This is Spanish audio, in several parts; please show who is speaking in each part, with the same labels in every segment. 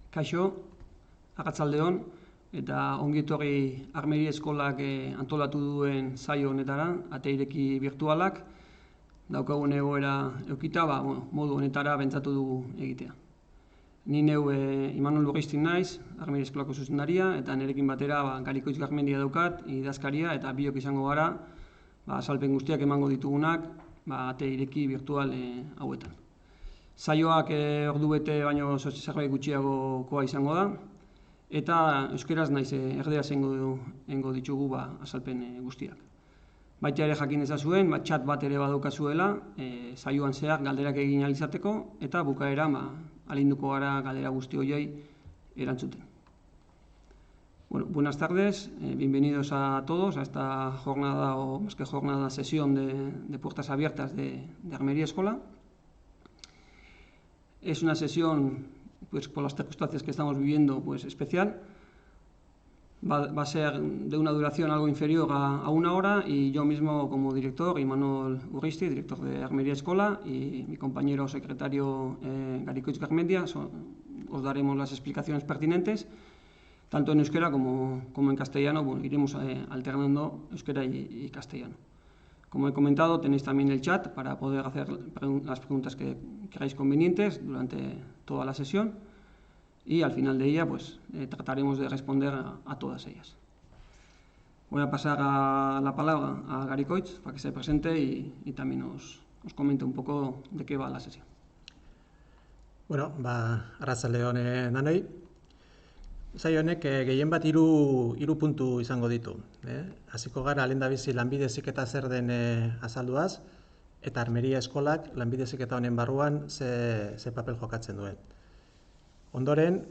Speaker 1: Kaixo, arratsaldeon, eta ongi etorri Armeria Eskolak antolatu duen saio honetara, ate ireki virtualak, daukagun egoera eukita, modu honetara bentsatu dugu egitea. Ni neu Imanol Urristin naiz, Armeria Eskolako zuzendaria, eta nerekin batera Garikoitz Garmendia daukat, idazkaria, eta biok izango gara, azalpen guztiak emango ditugunak, ate ireki virtual hauetan. Saioak ordu bete baino zerbait gutxiagokoa izango da, eta euskeraz naiz erderaz egingo ditugu azalpen guztiak. Baita ere jakin ezazuen, txat bat ere badaukazuela, saioan zehar galderak egin ahal izateko, eta bukaera alinduko gara galdera guzti horiei erantzuten. Bueno, buenas tardes, bienvenidos a todos a esta jornada, o más que jornada, sesión de puertas abiertas de Armeria Escola. Es una sesión, pues por las circunstancias que estamos viviendo, pues especial. Va a ser de una duración algo inferior a 1 hora, y yo mismo como director, Imanol Urristi, director de Armeria Escola, y mi compañero secretario Garikoitz Garmendia, os daremos las explicaciones pertinentes, tanto en euskera como en castellano. Bueno, iremos alternando euskera y castellano. Como he comentado, tenéis también el chat para poder hacer las preguntas que queráis convenientes durante toda la sesión, y al final de ella pues trataremos de responder a todas ellas. Voy a pasar la palabra a Garikoitz para que se presente y también os comente un poco de qué va la sesión.
Speaker 2: Bueno, arratsaldeon danoi. Saio honek gehien bat hiru puntu izango ditu. Hasiko gara lehendabizi lanbide heziketa zer den azalduaz, eta Armeria Eskolak lanbide heziketa honen barruan ze papel jokatzen duen. Ondoren,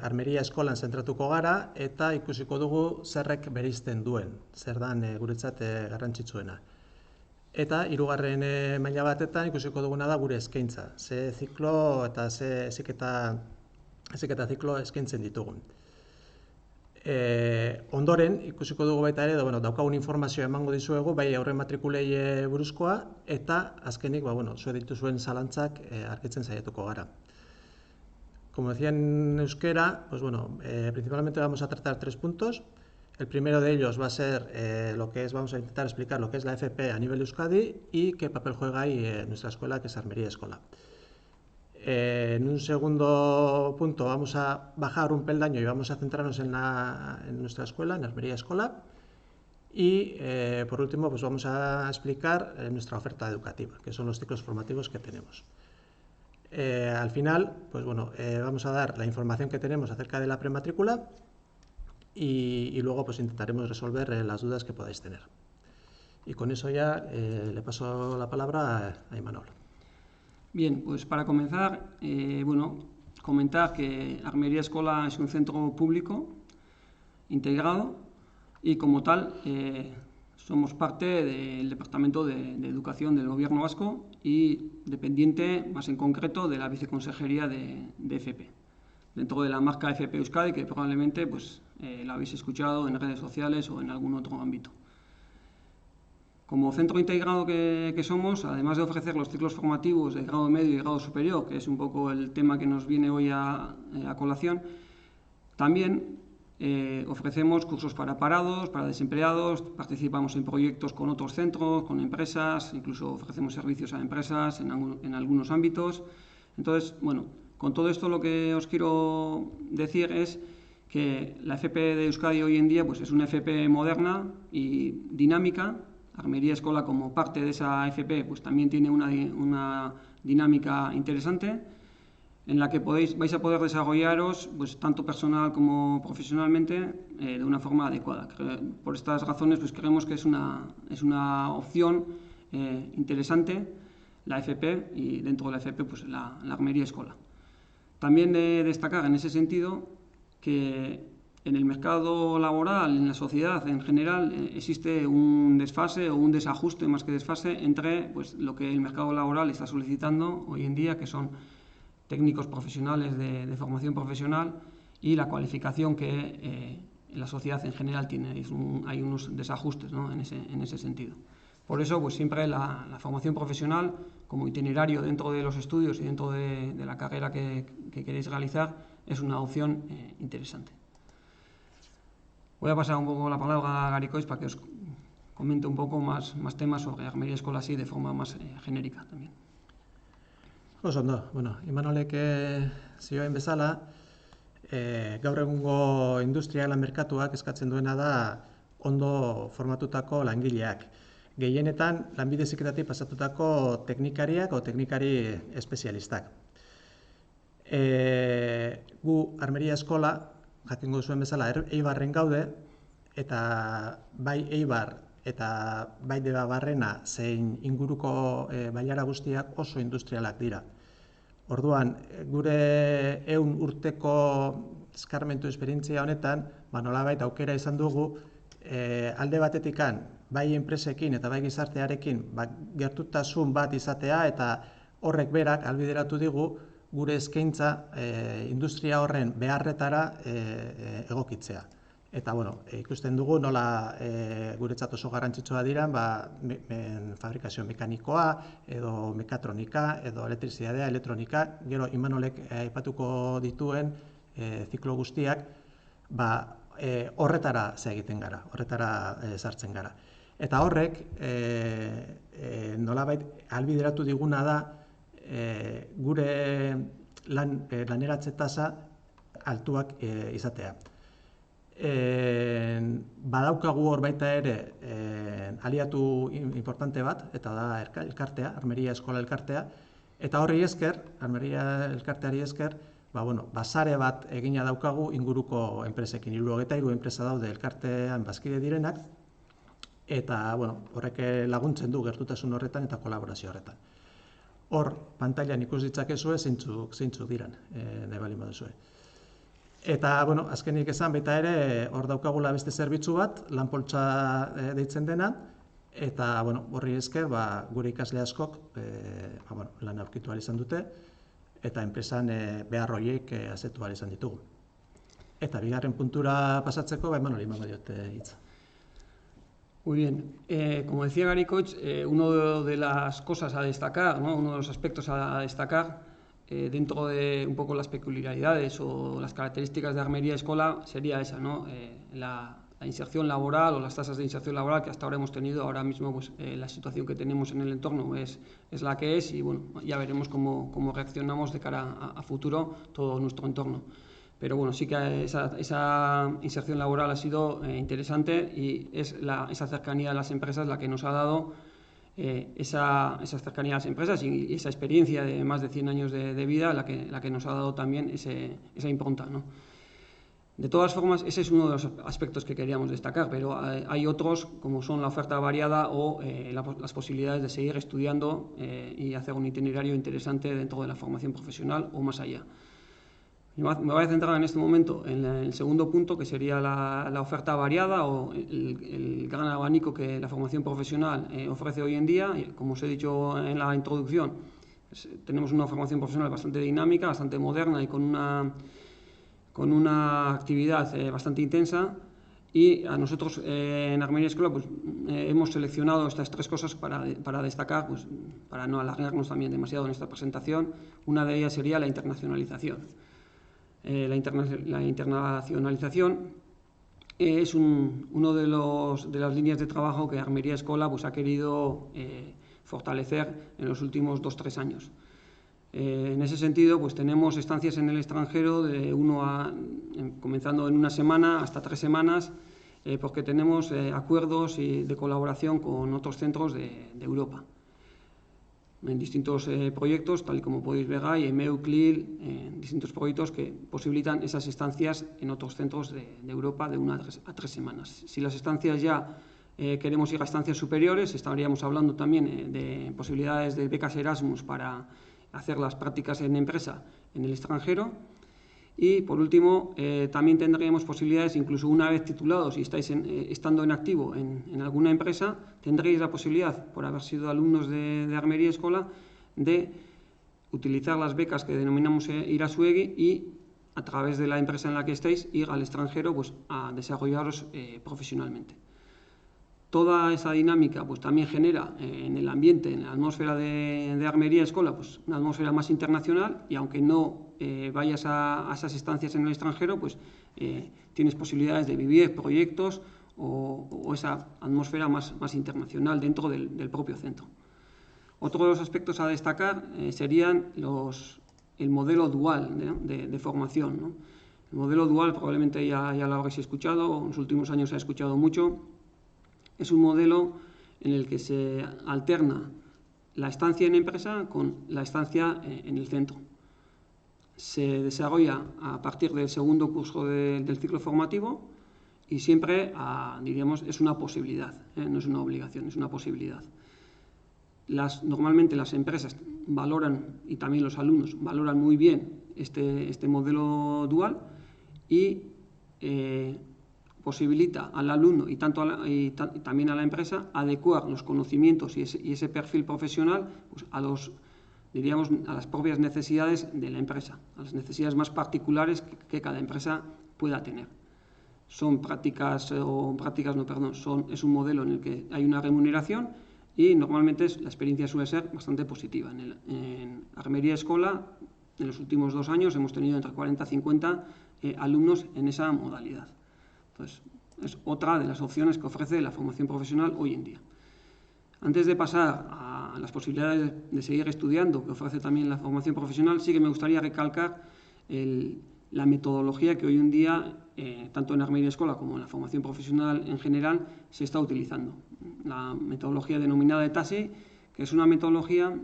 Speaker 2: Armeria Eskolan zentratuko gara eta ikusiko dugu zerrek bereizten duen, zer dan guretzat garrantzitsuena. Eta hirugarren maila batetan ikusiko duguna da gure eskaintza, ze ziklo eta ze heziketa ziklo eskaintzen ditugun. Ondoren, ikusiko dugu baita ere, daukagun informazioa emango dizuegu, bai aurre matrikulei buruzkoa, eta azkenik, zue dituzuen zalantzak argitzen saiatuko gara. Como decía en euskera, principalmente vamos a tratar 3 puntos. El primero de ellos va a ser vamos a intentar explicar lo que es la FP a nivel de Euskadi y qué papel juega ahí en nuestra escuela, que es Armeria Escola. En un segundo punto vamos a bajar un peldaño y vamos a centrarnos en nuestra escuela, en Armeria Escola. Y por último pues vamos a explicar nuestra oferta educativa, que son los ciclos formativos que tenemos. Al final pues vamos a dar la información que tenemos acerca de la prematrícula y luego pues intentaremos resolver las dudas que podáis tener. Y con eso ya le paso la palabra a Imanol.
Speaker 1: Bien, pues para comenzar, comentar que Armeria Escola es un centro público integrado y como tal somos parte del Departamento de Educación del Gobierno Vasco y dependiente, más en concreto, de la Viceconsejería de FP. Dentro de la marca FP Euskadi, que probablemente pues, la habéis escuchado en redes sociales o en algún otro ámbito. Como centro integrado que somos, además de ofrecer los ciclos formativos de grado medio y grado superior, que es un poco el tema que nos viene hoy a colación, también ofrecemos cursos para parados, para desempleados, participamos en proyectos con otros centros, con empresas, incluso ofrecemos servicios a empresas en algunos ámbitos. Entonces, con todo esto lo que os quiero decir es que la FP de Euskadi hoy en día pues, es una FP moderna y dinámica. Armeria Escola, como parte de esa FP, pues también tiene una dinámica interesante en la que vais a poder desarrollaros pues, tanto personal como profesionalmente de una forma adecuada. Por estas razones pues, creemos que es una opción interesante la FP, y dentro de la FP pues, la Armeria Escola. También de destacar en ese sentido que en el mercado laboral, en la sociedad en general, existe un desfase o un desajuste, más que desfase, entre pues, lo que el mercado laboral está solicitando hoy en día, que son técnicos profesionales de formación profesional, y la cualificación que la sociedad en general tiene. Hay unos desajustes, ¿no? en ese sentido. Por eso, pues siempre la formación profesional, como itinerario dentro de los estudios y dentro de la carrera que queréis realizar, es una opción interesante. Voy a pasar un poco la palabra a Gary Coix para que os comente un poco más temas sobre Armería Eskola así de forma más genérica también.
Speaker 2: Oso ondo, Imanolek zioen bezala, gaur egungo industriala merkatuak eskatzen duena da ondo formatutako langileak. Gehienetan, lanbide heziketatik pasatutako teknikariak o teknikari espezialistak. Gu Armería Eskola, jakingo zuen bezala, Eibarren gaude, eta bai Eibar eta bai Debabarrena zein inguruko bailara guztiak oso industrialak dira. Orduan, gure 100 urteko eskarmentu esperientzia honetan, nolabait aukera izan dugu, alde batetikan, bai enpresekin eta bai gizartearekin gertutasun bat izatea eta horrek berak ahalbideratu digu gure eskaintza industria horren beharretara egokitzea. Eta, ikusten dugu nola guretzat oso garrantzitsua diran fabrikazio mekanikoa, edo mekatronika, edo elektrizidadea, elektronika, gero Imanolek aipatuko dituen ziklo guztiak, horretara egiten gara, horretara sartzen gara. Eta horrek, nolabait ahalbideratu diguna da gure laneratze tasa altuak izatea. Badaukagu hor baita ere aliatu importante bat, eta da elkartea, Armería Eskola elkartea, eta horri esker, Armería elkarteari esker, sare bat egina daukagu inguruko enpresekin. 73 enpresa daude elkartean bazkide direnak, eta horrek laguntzen du gertutasun horretan eta kolaborazio horretan. Hor, pantailan ikus ditzakezue zeintzuk diran, nahi baldin baduzue. Eta, azkenik esan baita ere, hor daukagula beste zerbitzu bat, lanpoltsa deitzen dena, eta horri esker gure ikasle askok lan aurkitu ahal izan dute, eta enpresan behar horiek asetu ahal izan ditugu. Eta bigarren puntura pasatzeko, Imanoli emango diot hitza.
Speaker 1: Muy bien. Como decía Gary Coix, una de las cosas a destacar, ¿no? Uno de los aspectos a destacar dentro de un poco las peculiaridades o las características de Armería Eskola sería esa, ¿no? La inserción laboral o las tasas de inserción laboral que hasta ahora hemos tenido. Ahora mismo la situación que tenemos en el entorno es la que es y ya veremos cómo reaccionamos de cara a futuro todo nuestro entorno. Pero sí que esa inserción laboral ha sido interesante y es esa cercanía a las empresas la que nos ha dado esa cercanía a las empresas y esa experiencia de más de 100 años de vida la que nos ha dado también esa impronta, ¿no? De todas formas, ese es uno de los aspectos que queríamos destacar, pero hay otros como son la oferta variada o las posibilidades de seguir estudiando y hacer un itinerario interesante dentro de la formación profesional o más allá. Me voy a centrar en este momento en el segundo punto, que sería la oferta variada o el gran abanico que la formación profesional ofrece hoy en día. Como os he dicho en la introducción, tenemos una formación profesional bastante dinámica, bastante moderna y con una actividad bastante intensa. Y a nosotros en Armería Eskola hemos seleccionado estas tres cosas para destacar, para no alargarnos también demasiado en esta presentación. Una de ellas sería la internacionalización. La internacionalización es una de las líneas de trabajo que Armería Eskola ha querido fortalecer en los últimos 2-3 años. En ese sentido, tenemos estancias en el extranjero comenzando en una semana hasta 3 semanas, porque tenemos acuerdos de colaboración con otros centros de Europa. En distintos proyectos, tal y como podéis ver, hay EMEU, CLIL, distintos proyectos que posibilitan esas estancias en otros centros de Europa de 1 a 3 semanas. Si las estancias ya queremos ir a estancias superiores, estaríamos hablando también de posibilidades de becas Erasmus para hacer las prácticas en empresa en el extranjero. Y, por último, también tendríamos posibilidades, incluso una vez titulados y estáis estando en activo en alguna empresa, tendréis la posibilidad, por haber sido alumnos de Armería Eskola, de utilizar las becas que denominamos Irasuegi y, a través de la empresa en la que estéis, ir al extranjero a desarrollaros profesionalmente. Toda esa dinámica también genera en el ambiente, en la atmósfera de Armería Eskola, una atmósfera más internacional y, aunque no vayas a esas estancias en el extranjero, pues tienes posibilidades de vivir proyectos o esa atmósfera más internacional dentro del propio centro. Otro de los aspectos a destacar serían el modelo dual de formación, ¿no? El modelo dual probablemente ya lo habréis escuchado, en los últimos años se ha escuchado mucho. Es un modelo en el que se alterna la estancia en empresa con la estancia en el centro. Se desarrolla a partir del segundo curso del ciclo formativo y siempre, diríamos, es una posibilidad, no es una obligación, es una posibilidad. Normalmente las empresas valoran, y también los alumnos valoran muy bien este modelo dual y posibilita al alumno y también a la empresa adecuar los conocimientos y ese perfil profesional pues, a las propias necesidades de la empresa, a las necesidades más particulares que cada empresa pueda tener. Es un modelo en el que hay una remuneración y normalmente la experiencia suele ser bastante positiva. En Armería Escola, en los últimos 2 años, hemos tenido entre 40 y 50 alumnos en esa modalidad. Entonces, es otra de las opciones que ofrece la formación profesional hoy en día. Antes de pasar a las posibilidades de seguir estudiando que ofrece también la formación profesional, sí que me gustaría recalcar la metodología que hoy en día, tanto en Armería Escola como en la formación profesional en general, se está utilizando. La metodología denominada ETASI, que es una metodología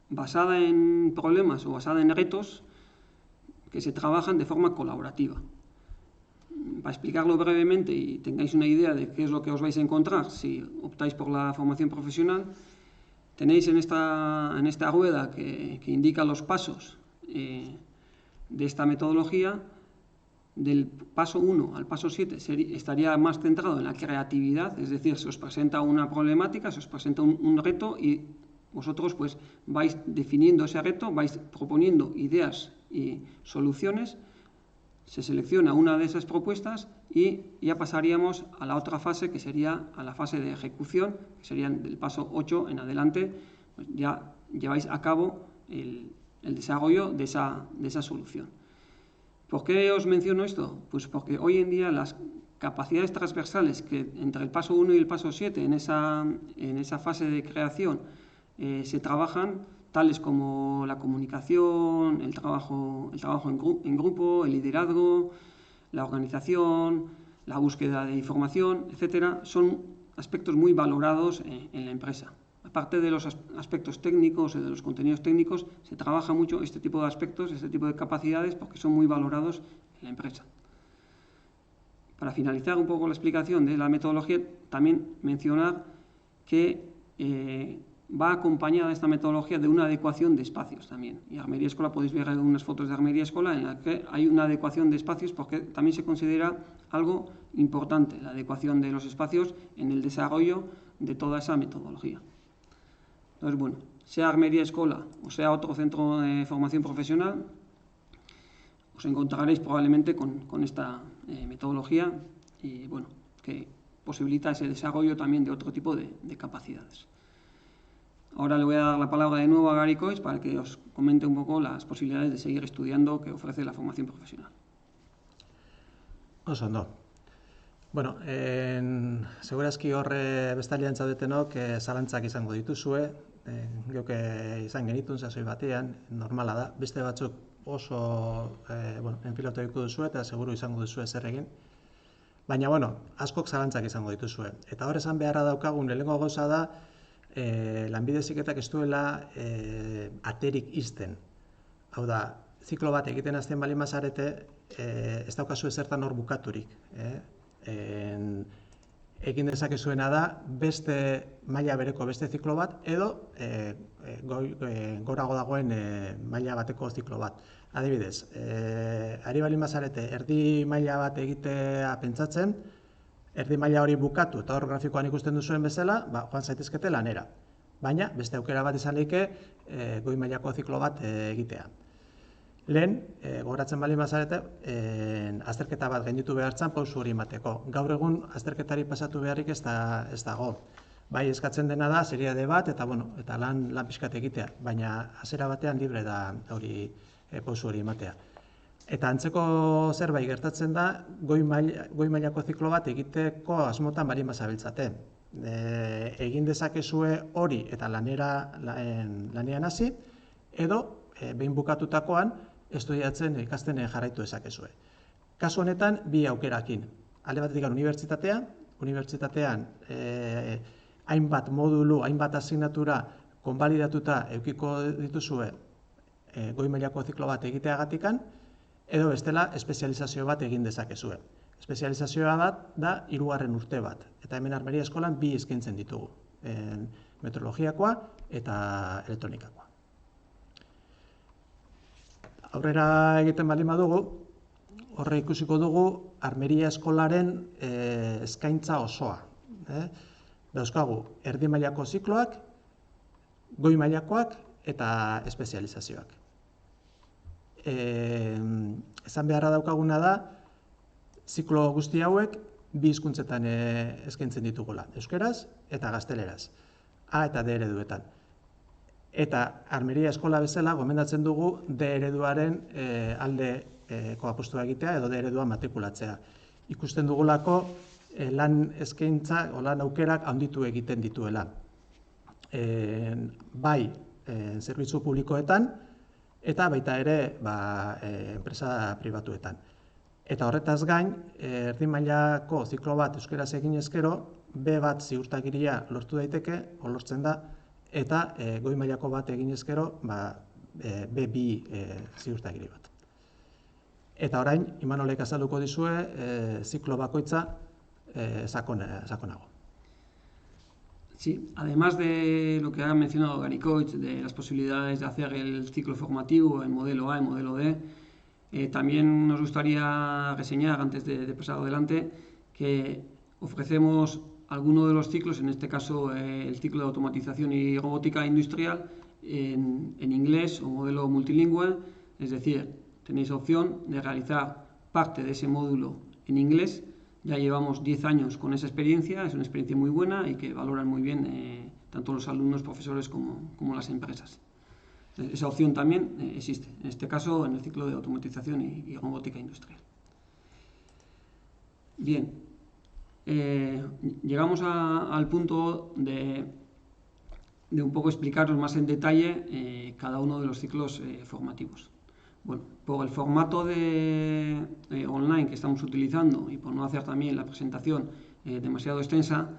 Speaker 1: basada en problemas o basada en retos que se trabajan de forma colaborativa. Para explicarlo brevemente y tengáis una idea de qué es lo que os vais a encontrar si optáis por la formación profesional, tenéis en esta rueda que indica los pasos de esta metodología. Del paso 1 al paso 7 estaría más centrado en la creatividad, es decir, se os presenta una problemática, se os presenta un reto y vosotros pues vais definiendo ese reto, vais proponiendo ideas y soluciones, se selecciona una de esas propuestas y ya pasaríamos a la otra fase, que sería a la fase de ejecución, que serían del paso 8 en adelante, pues ya lleváis a cabo el desarrollo de esa solución. ¿Por qué os menciono esto? Pues porque hoy en día las capacidades transversales que entre el paso 1 y el paso 7 en esa fase de creación se trabajan, tales como la comunicación, el trabajo en grupo, el liderazgo, la organización, la búsqueda de información, etcétera, son aspectos muy valorados en la empresa. Aparte de los aspectos técnicos y de los contenidos técnicos, se trabaja mucho este tipo de aspectos, este tipo de capacidades, porque son muy valorados en la empresa. Para finalizar un poco la explicación de la metodología, también mencionar que va acompañada esta metodología de una adecuación de espacios también. Y Armería Escola, podéis ver algunas fotos de Armería Escola en las que hay una adecuación de espacios porque también se considera algo importante, la adecuación de los espacios en el desarrollo de toda esa metodología. Entonces, bueno, sea Armería Escola o sea otro centro de formación profesional, os encontraréis probablemente con esta metodología y, bueno, que posibilita ese desarrollo también de otro tipo de capacidades. Ahora le voy a dar la palabra de nuevo a Gary Coix para que os comente un poco las posibilidades de seguir estudiando que ofrece la formación profesional.
Speaker 2: Oso ondo. Bueno, segurazki horre bestalian zaudetenok zalantzak izango dituzue, geuke izan genitun sasoi batean, normala da, beste batzuk oso enfilotoiko duzu eta seguru izango duzu zer egin. Baina, askok zalantzak izango dituzue. Eta hor esan beharra daukagun, lehenengo gauza da, lanbide heziketak ez duela aterik ixten. Hau da, ziklo bat egiten hasten baldin bazarete, ez daukazu ezertan hor bukaturik. Egin dezakezuena da beste maila bereko beste ziklo bat edo gorago dagoen maila bateko ziklo bat. Adibidez, ari baldin bazarete erdi maila bat egitea pentsatzen, erdi maila hori bukatu eta hor grafikoan ikusten duzuen bezala, joan zaitezkete lanera. Baina beste aukera bat izan leike goi mailako ziklo bat egitea. Lehen, gogoratzen baldin bazarete, azterketa bat gainditu behartzen pausu hori emateko. Gaur egun azterketari pasatu beharrik ez dago. Bai, eskatzen dena da, seriade bat eta lan pixkat egitea, baina hasiera batean libre da hori pausu hori ematea. Eta antzeko zerbait gertatzen da, goi mailako ziklo bat egiteko asmotan bali mazabiltzate. Egin dezakezue hori eta lanean hasi, edo behin bukatutakoan estudiatzen ikasten jarraitu dezakezue. Kasu honetan, bi aukerakin. Alde batetik unibertsitatean hainbat modulu, hainbat asignatura konbalidatuta edukiko dituzue goi mailako ziklo bat egiteagatikan, edo bestela espezializazio bat egin dezakezue. Espezializazioa bat da 3. urte bat, eta hemen Armeria Eskolan bi eskaintzen ditugu, meteorologiakoa eta elektronikakoa. Aurrera egiten baldin badugu, horre ikusiko dugu Armeria Eskolaren eskaintza osoa. Dauzkagu, erdi mailako zikloak, goi mailakoak eta espezializazioak. Esan beharra daukaguna da, ziklo guzti hauek bi hizkuntzetan eskaintzen ditugula, euskeraz eta gazteleraz, A eta D ereduetan. Eta Armeria Eskola bezala gomendatzen dugu D ereduaren aldeko apustua egitea edo D eredua matrikulatzea. Ikusten dugulako lan eskaintza o lan aukerak handitu egiten dituela. Bai zerbitzu publikoetan eta baita ere enpresa pribatuetan. Eta horretaz gain, erdi mailako ziklo bat euskeraz egin ezkero, B bat ziurtagiria lortu daiteke, lortzen da, eta goi mailako bat egin ezkero, B2 ziurtagiri bat. Eta orain, Imanolek azalduko dizue, ziklo bakoitza sakonago.
Speaker 1: Sí, además de lo que ha mencionado Garikoitz, de las posibilidades de hacer el ciclo formativo en modelo A, en modelo D, también nos gustaría reseñar, antes de pasar adelante, que ofrecemos algunos de los ciclos, en este caso el ciclo de automatización y robótica industrial, en inglés o modelo multilingüe, es decir, tenéis opción de realizar parte de ese módulo en inglés. Ya llevamos 10 años con esa experiencia, es una experiencia muy buena y que valoran muy bien tanto los alumnos, profesores como las empresas. Esa opción también existe, en este caso en el ciclo de automatización y robótica industrial. Bien, llegamos al punto de un poco explicaros más en detalle cada uno de los ciclos formativos. Bueno, por el formato online que estamos utilizando y por no hacer también la presentación demasiado extensa,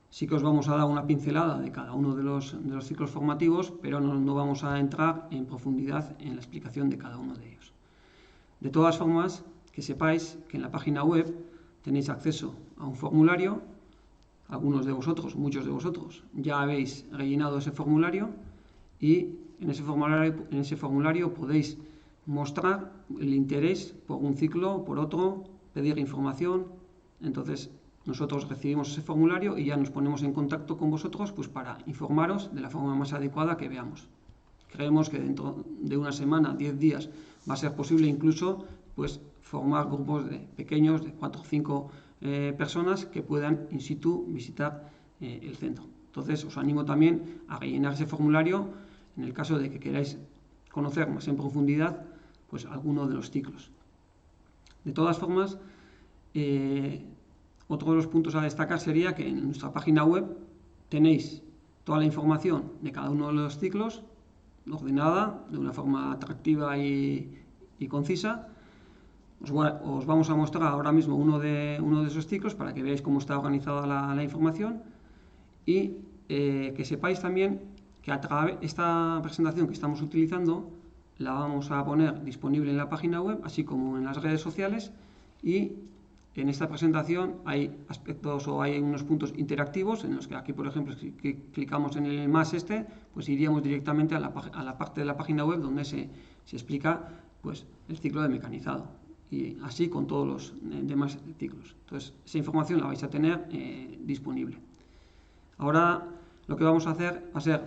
Speaker 1: sí que os vamos a dar una pincelada de cada uno de los ciclos formativos, pero no vamos a entrar en profundidad en la explicación de cada uno de ellos. De todas formas, que sepáis que en la página web tenéis acceso a un formulario. Algunos de vosotros, muchos de vosotros, ya habéis rellenado ese formulario y en ese formulario podéis mostrar el interés por un ciclo, por otro, pedir información. Entonces nosotros recibimos ese formulario y ya nos ponemos en contacto con vosotros pues para informaros de la forma más adecuada que veamos. Creemos que dentro de una semana, 10 días, va a ser posible incluso pues formar grupos pequeños de 4 o 5 personas que puedan in situ visitar el centro. Entonces os animo también a rellenar ese formulario en el caso de que queráis conocer más en profundidad pues alguno de los ciclos. De todas formas, otro de los puntos a destacar sería que en nuestra página web tenéis toda la información de cada uno de los ciclos ordenada de una forma atractiva y concisa. Os vamos a mostrar ahora mismo uno de esos ciclos para que veáis cómo está organizada la información y que sepáis también que esta presentación que estamos utilizando la vamos a poner disponible en la página web, así como en las redes sociales, y en esta presentación hay aspectos o hay unos puntos interactivos en los que aquí, por ejemplo, si clicamos en el más pues iríamos directamente a la parte de la página web donde se explica pues, el ciclo de mecanizado, y así con todos los demás ciclos. Entonces, esa información la vais a tener disponible. Ahora lo que vamos a hacer va a ser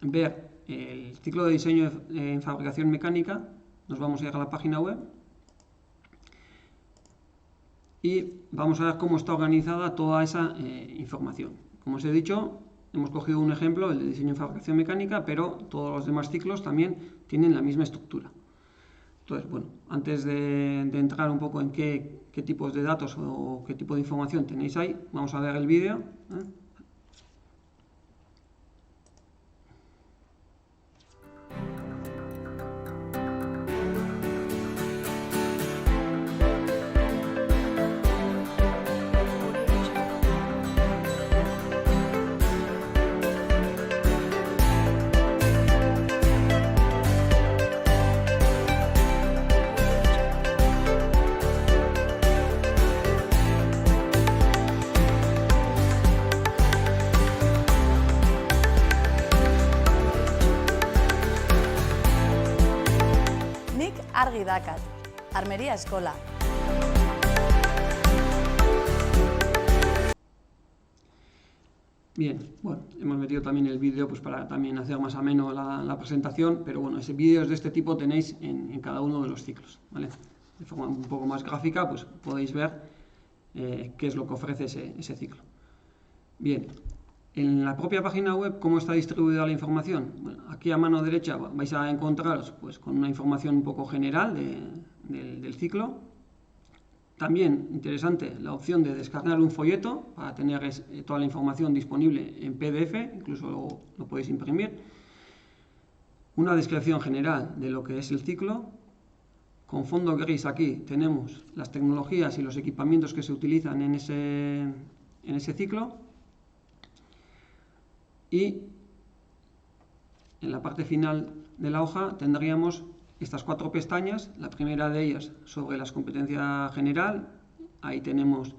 Speaker 1: ver el ciclo de diseño en fabricación mecánica. Nos vamos a ir a la página web y vamos a ver cómo está organizada toda esa información. Como os he dicho, hemos cogido un ejemplo, el de diseño en fabricación mecánica, pero todos los demás ciclos también tienen la misma estructura. Entonces, bueno, antes de entrar un poco en qué tipos de datos o qué tipo de información tenéis ahí, vamos a ver el vídeo.
Speaker 3: Nik argi dakat, Armeria Eskola.
Speaker 1: Bien, bueno, hemos metido también el vídeo pues para también hacer más ameno la presentación, pero bueno, ese vídeos de este tipo tenéis en cada uno de los ciclos, ¿vale? De forma un poco más gráfica, pues podéis ver qué es lo que ofrece ese ciclo. Bien, en la propia página web, ¿cómo está distribuida la información? Bueno, aquí a mano derecha vais a encontraros pues, con una información un poco general del ciclo. También, interesante, la opción de descargar un folleto para tener toda la información disponible en PDF, incluso lo podéis imprimir. Una descripción general de lo que es el ciclo. Con fondo gris aquí tenemos las tecnologías y los equipamientos que se utilizan en ese ciclo. Y en la parte final de la hoja tendríamos estas 4 pestañas. La primera de ellas sobre las competencias general. Ahí tenemos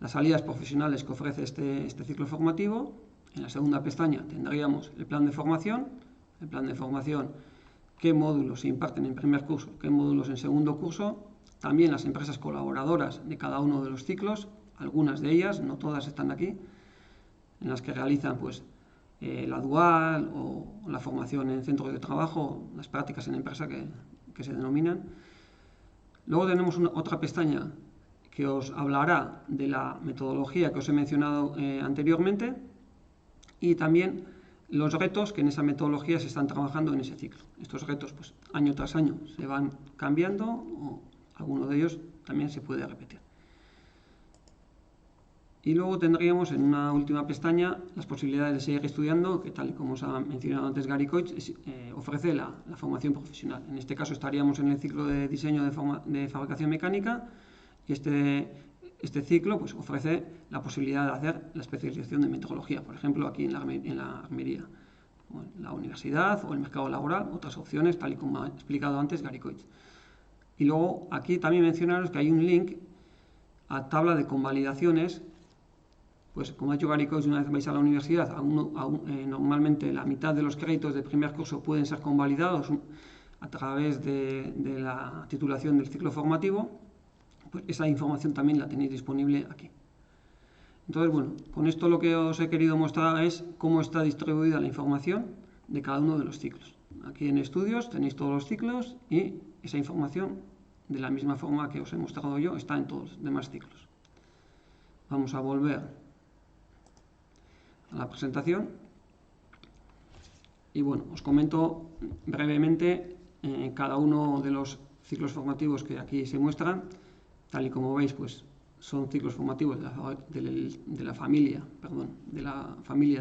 Speaker 1: las salidas profesionales que ofrece este ciclo formativo. En la segunda pestaña tendríamos el plan de formación. El plan de formación, qué módulos se imparten en primer curso, qué módulos en segundo curso. También las empresas colaboradoras de cada uno de los ciclos. Algunas de ellas, no todas están aquí, en las que realizan pues la dual o la formación en centros de trabajo, las prácticas en empresa que se denominan. Luego tenemos otra pestaña que os hablará de la metodología que os he mencionado anteriormente y también los retos que en esa metodología se están trabajando en ese ciclo. Estos retos, pues año tras año, se van cambiando o alguno de ellos también se puede repetir. Y luego tendríamos en una última pestaña las posibilidades de seguir estudiando, que tal y como os ha mencionado antes Gary Coich, ofrece la formación profesional. En este caso estaríamos en el ciclo de diseño de fabricación mecánica y este ciclo pues, ofrece la posibilidad de hacer la especialización de metrología, por ejemplo aquí en la armería, o en la universidad o el mercado laboral, otras opciones tal y como ha explicado antes Gary Coich. Y luego aquí también mencionaros que hay un link a tabla de convalidaciones. Pues como ha dicho Gary Coich, una vez vais a la universidad, normalmente la mitad de los créditos de primer curso pueden ser convalidados a través de la titulación del ciclo formativo. Pues esa información también la tenéis disponible aquí. Entonces, bueno, con esto lo que os he querido mostrar es cómo está distribuida la información de cada uno de los ciclos. Aquí en estudios tenéis todos los ciclos y esa información, de la misma forma que os he mostrado yo, está en todos los demás ciclos. Vamos a volver a la presentación y bueno, os comento brevemente cada uno de los ciclos formativos que aquí se muestran. Tal y como veis, pues son ciclos formativos de la familia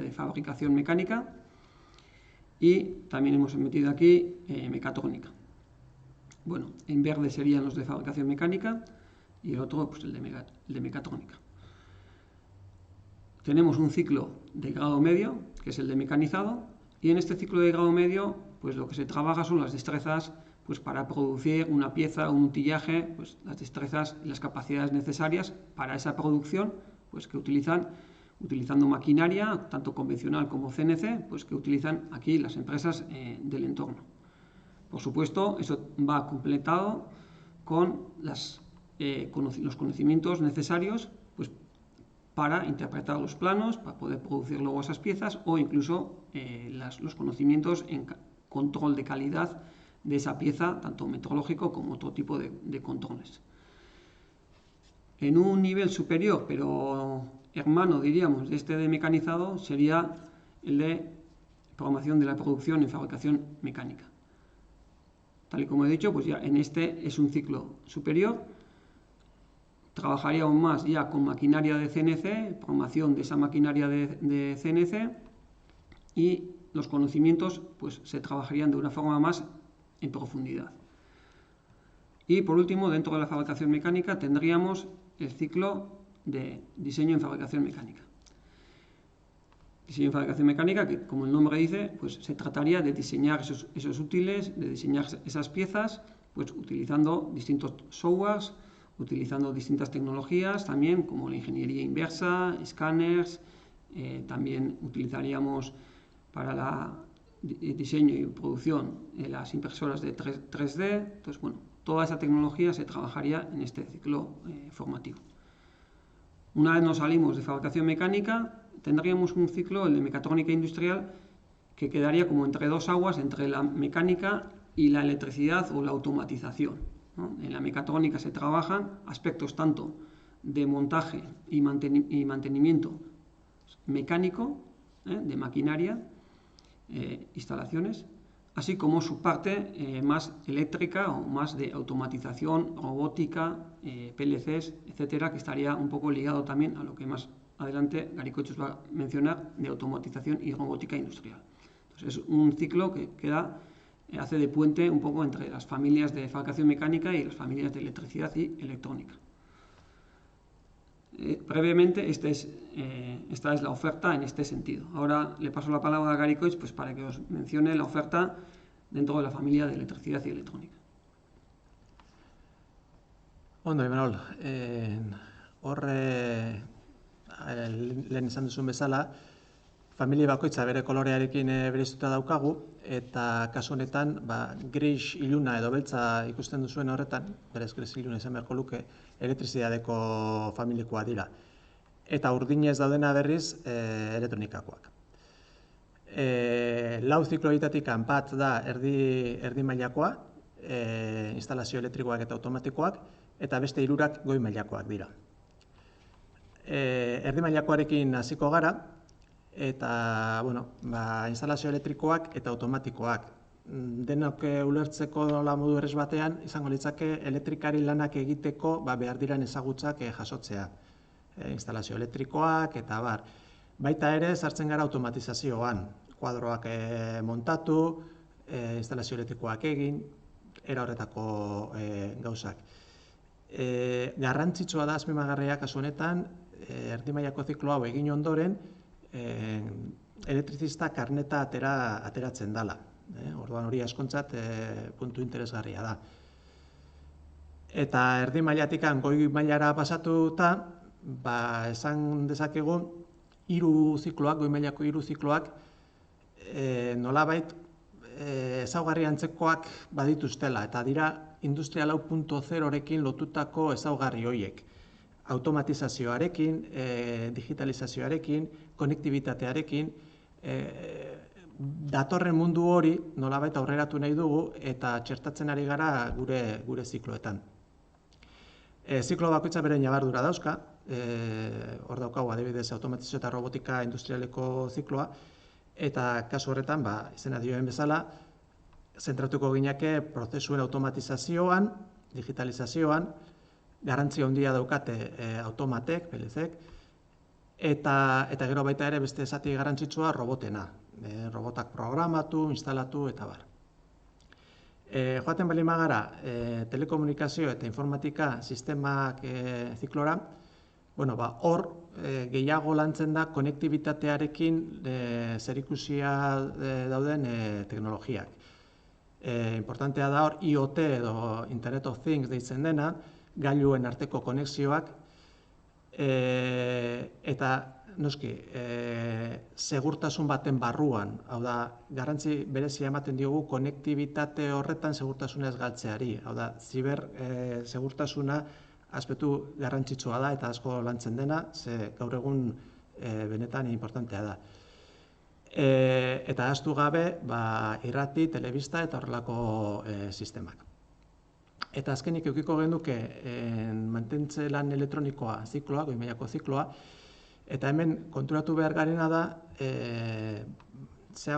Speaker 1: de fabricación mecánica y también hemos metido aquí mecatrónica. Bueno, en verde serían los de fabricación mecánica y el otro pues el de mecatrónica. Tenemos un ciclo de grado medio, que es el de mecanizado, y en este ciclo de grado medio, pues lo que se trabaja son las destrezas pues para producir una pieza o un utillaje, pues las destrezas y las capacidades necesarias para esa producción, pues que utilizando maquinaria, tanto convencional como CNC, pues que utilizan aquí las empresas del entorno. Por supuesto, eso va completado con los conocimientos necesarios pues, para interpretar los planos, para poder producir luego esas piezas o incluso los conocimientos en control de calidad de esa pieza, tanto metrológico como otro tipo de controles. En un nivel superior, pero hermano, diríamos, de este de mecanizado, sería el de programación de la producción en fabricación mecánica. Tal y como he dicho, pues ya en este es un ciclo superior. Trabajaría aún más ya con maquinaria de CNC, formación de esa maquinaria de CNC, y los conocimientos pues se trabajarían de una forma más en profundidad. Y por último, dentro de la fabricación mecánica tendríamos el ciclo de diseño en fabricación mecánica. Diseño en fabricación mecánica, que como el nombre dice, pues se trataría de diseñar esos útiles, de diseñar esas piezas, pues utilizando distintos softwares, utilizando distintas tecnologías también, como la ingeniería inversa, escáneres, también utilizaríamos para el diseño y producción las impresoras de 3D. Entonces, bueno, toda esa tecnología se trabajaría en este ciclo formativo. Una vez nos salimos de fabricación mecánica, tendríamos un ciclo, el de mecatrónica industrial, que quedaría como entre dos aguas, entre la mecánica y la electricidad o la automatización, ¿no? En la mecatrónica se trabajan aspectos tanto de montaje y mantenimiento mecánico, de maquinaria, instalaciones, así como su parte más eléctrica o más de automatización, robótica, PLCs, etcétera, que estaría un poco ligado también a lo que más adelante Garicoetxeus va a mencionar de automatización y robótica industrial. Entonces es un ciclo que hace de puente un poco entre las familias de fabricación mecánica y las familias de electricidad y electrónica. Brevemente, esta es la oferta en este sentido. Ahora le paso la palabra a Garicoetxeus pues, para que os mencione la oferta dentro de la familia de electricidad y electrónica.
Speaker 2: Ondo, Imanol, lehen izan duzun bezala, familia bakoitza bere kolorearekin bereiztuta daukagu, eta kasu honetan gris iluna edo beltza ikusten duzuen horretan, berez gris iluna izan beharko luke, elektrizidadeko familikoa dira. Eta urdinez daudena berriz elektronikakoak. Lau ziklo horietatik bat da erdi mailakoa, instalazio elektrikoak eta automatikoak, eta beste 3 goi mailakoak dira. Erdi mailakoarekin hasiko gara, eta instalazio elektrikoak eta automatikoak. Denok ulertzeko nola modu errez batean, izango litzake elektrikari lanak egiteko behar diren ezagutzak jasotzea. Instalazio elektrikoak eta bar. Baita ere, sartzen gara automatizazioan. Kuadroak montatu, instalazio elektrikoak egin, era horretako gauzak. Garrantzitsua da azpimarragarria kasu honetan, erdi mailako ziklo hau egin ondoren, elektrizista karneta ateratzen dela. Orduan hori askontzat puntu interesgarria da. Eta erdi mailatik goi mailara pasatuta, esan dezakegu, 3 zikloak, goi mailako 3 zikloak, nolabait ezaugarri antzekoak badituztela, eta dira Industria 4.0rekin lotutako ezaugarri horiek. Automatizazioarekin, digitalizazioarekin, konektibitatearekin, datorren mundu hori nolabait aurreratu nahi dugu eta txertatzen ari gara gure zikloetan. Ziklo bakoitza bere ñabardura dauzka, hor daukagu adibidez automatizazio eta robotika industrialeko zikloa, eta kasu horretan, izena dioen bezala, zentratuko gineke prozesuen automatizazioan, digitalizazioan, garrantzia handia daukate automatek, PLCek, eta gero baita ere beste zati garrantzitsua robotena. Robotak programatu, instalatu eta bar. Joaten bali magara, telekomunikazio eta informatika sistemak ziklora, hor gehiago lantzen da konektibitatearekin zerikusia dauden teknologiak. Importantea da hor IoT edo Internet of Things deitzen dena, gailuen arteko konexioak, eta noski, segurtasun baten barruan, hau da, garrantzi berezia ematen diogu konektibitate horretan segurtasunez galtzeari, hau da, segurtasuna aspektu garrantzitsua da eta asko lantzen dena, ze gaur egun benetan importantea da. Eta ahaztu gabe, irrati, telebista eta horrelako sistemak. Eta azkenik eukiko genuke mantentze lan elektronikoa zikloa, goi mailako zikloa, eta hemen konturatu behar garena da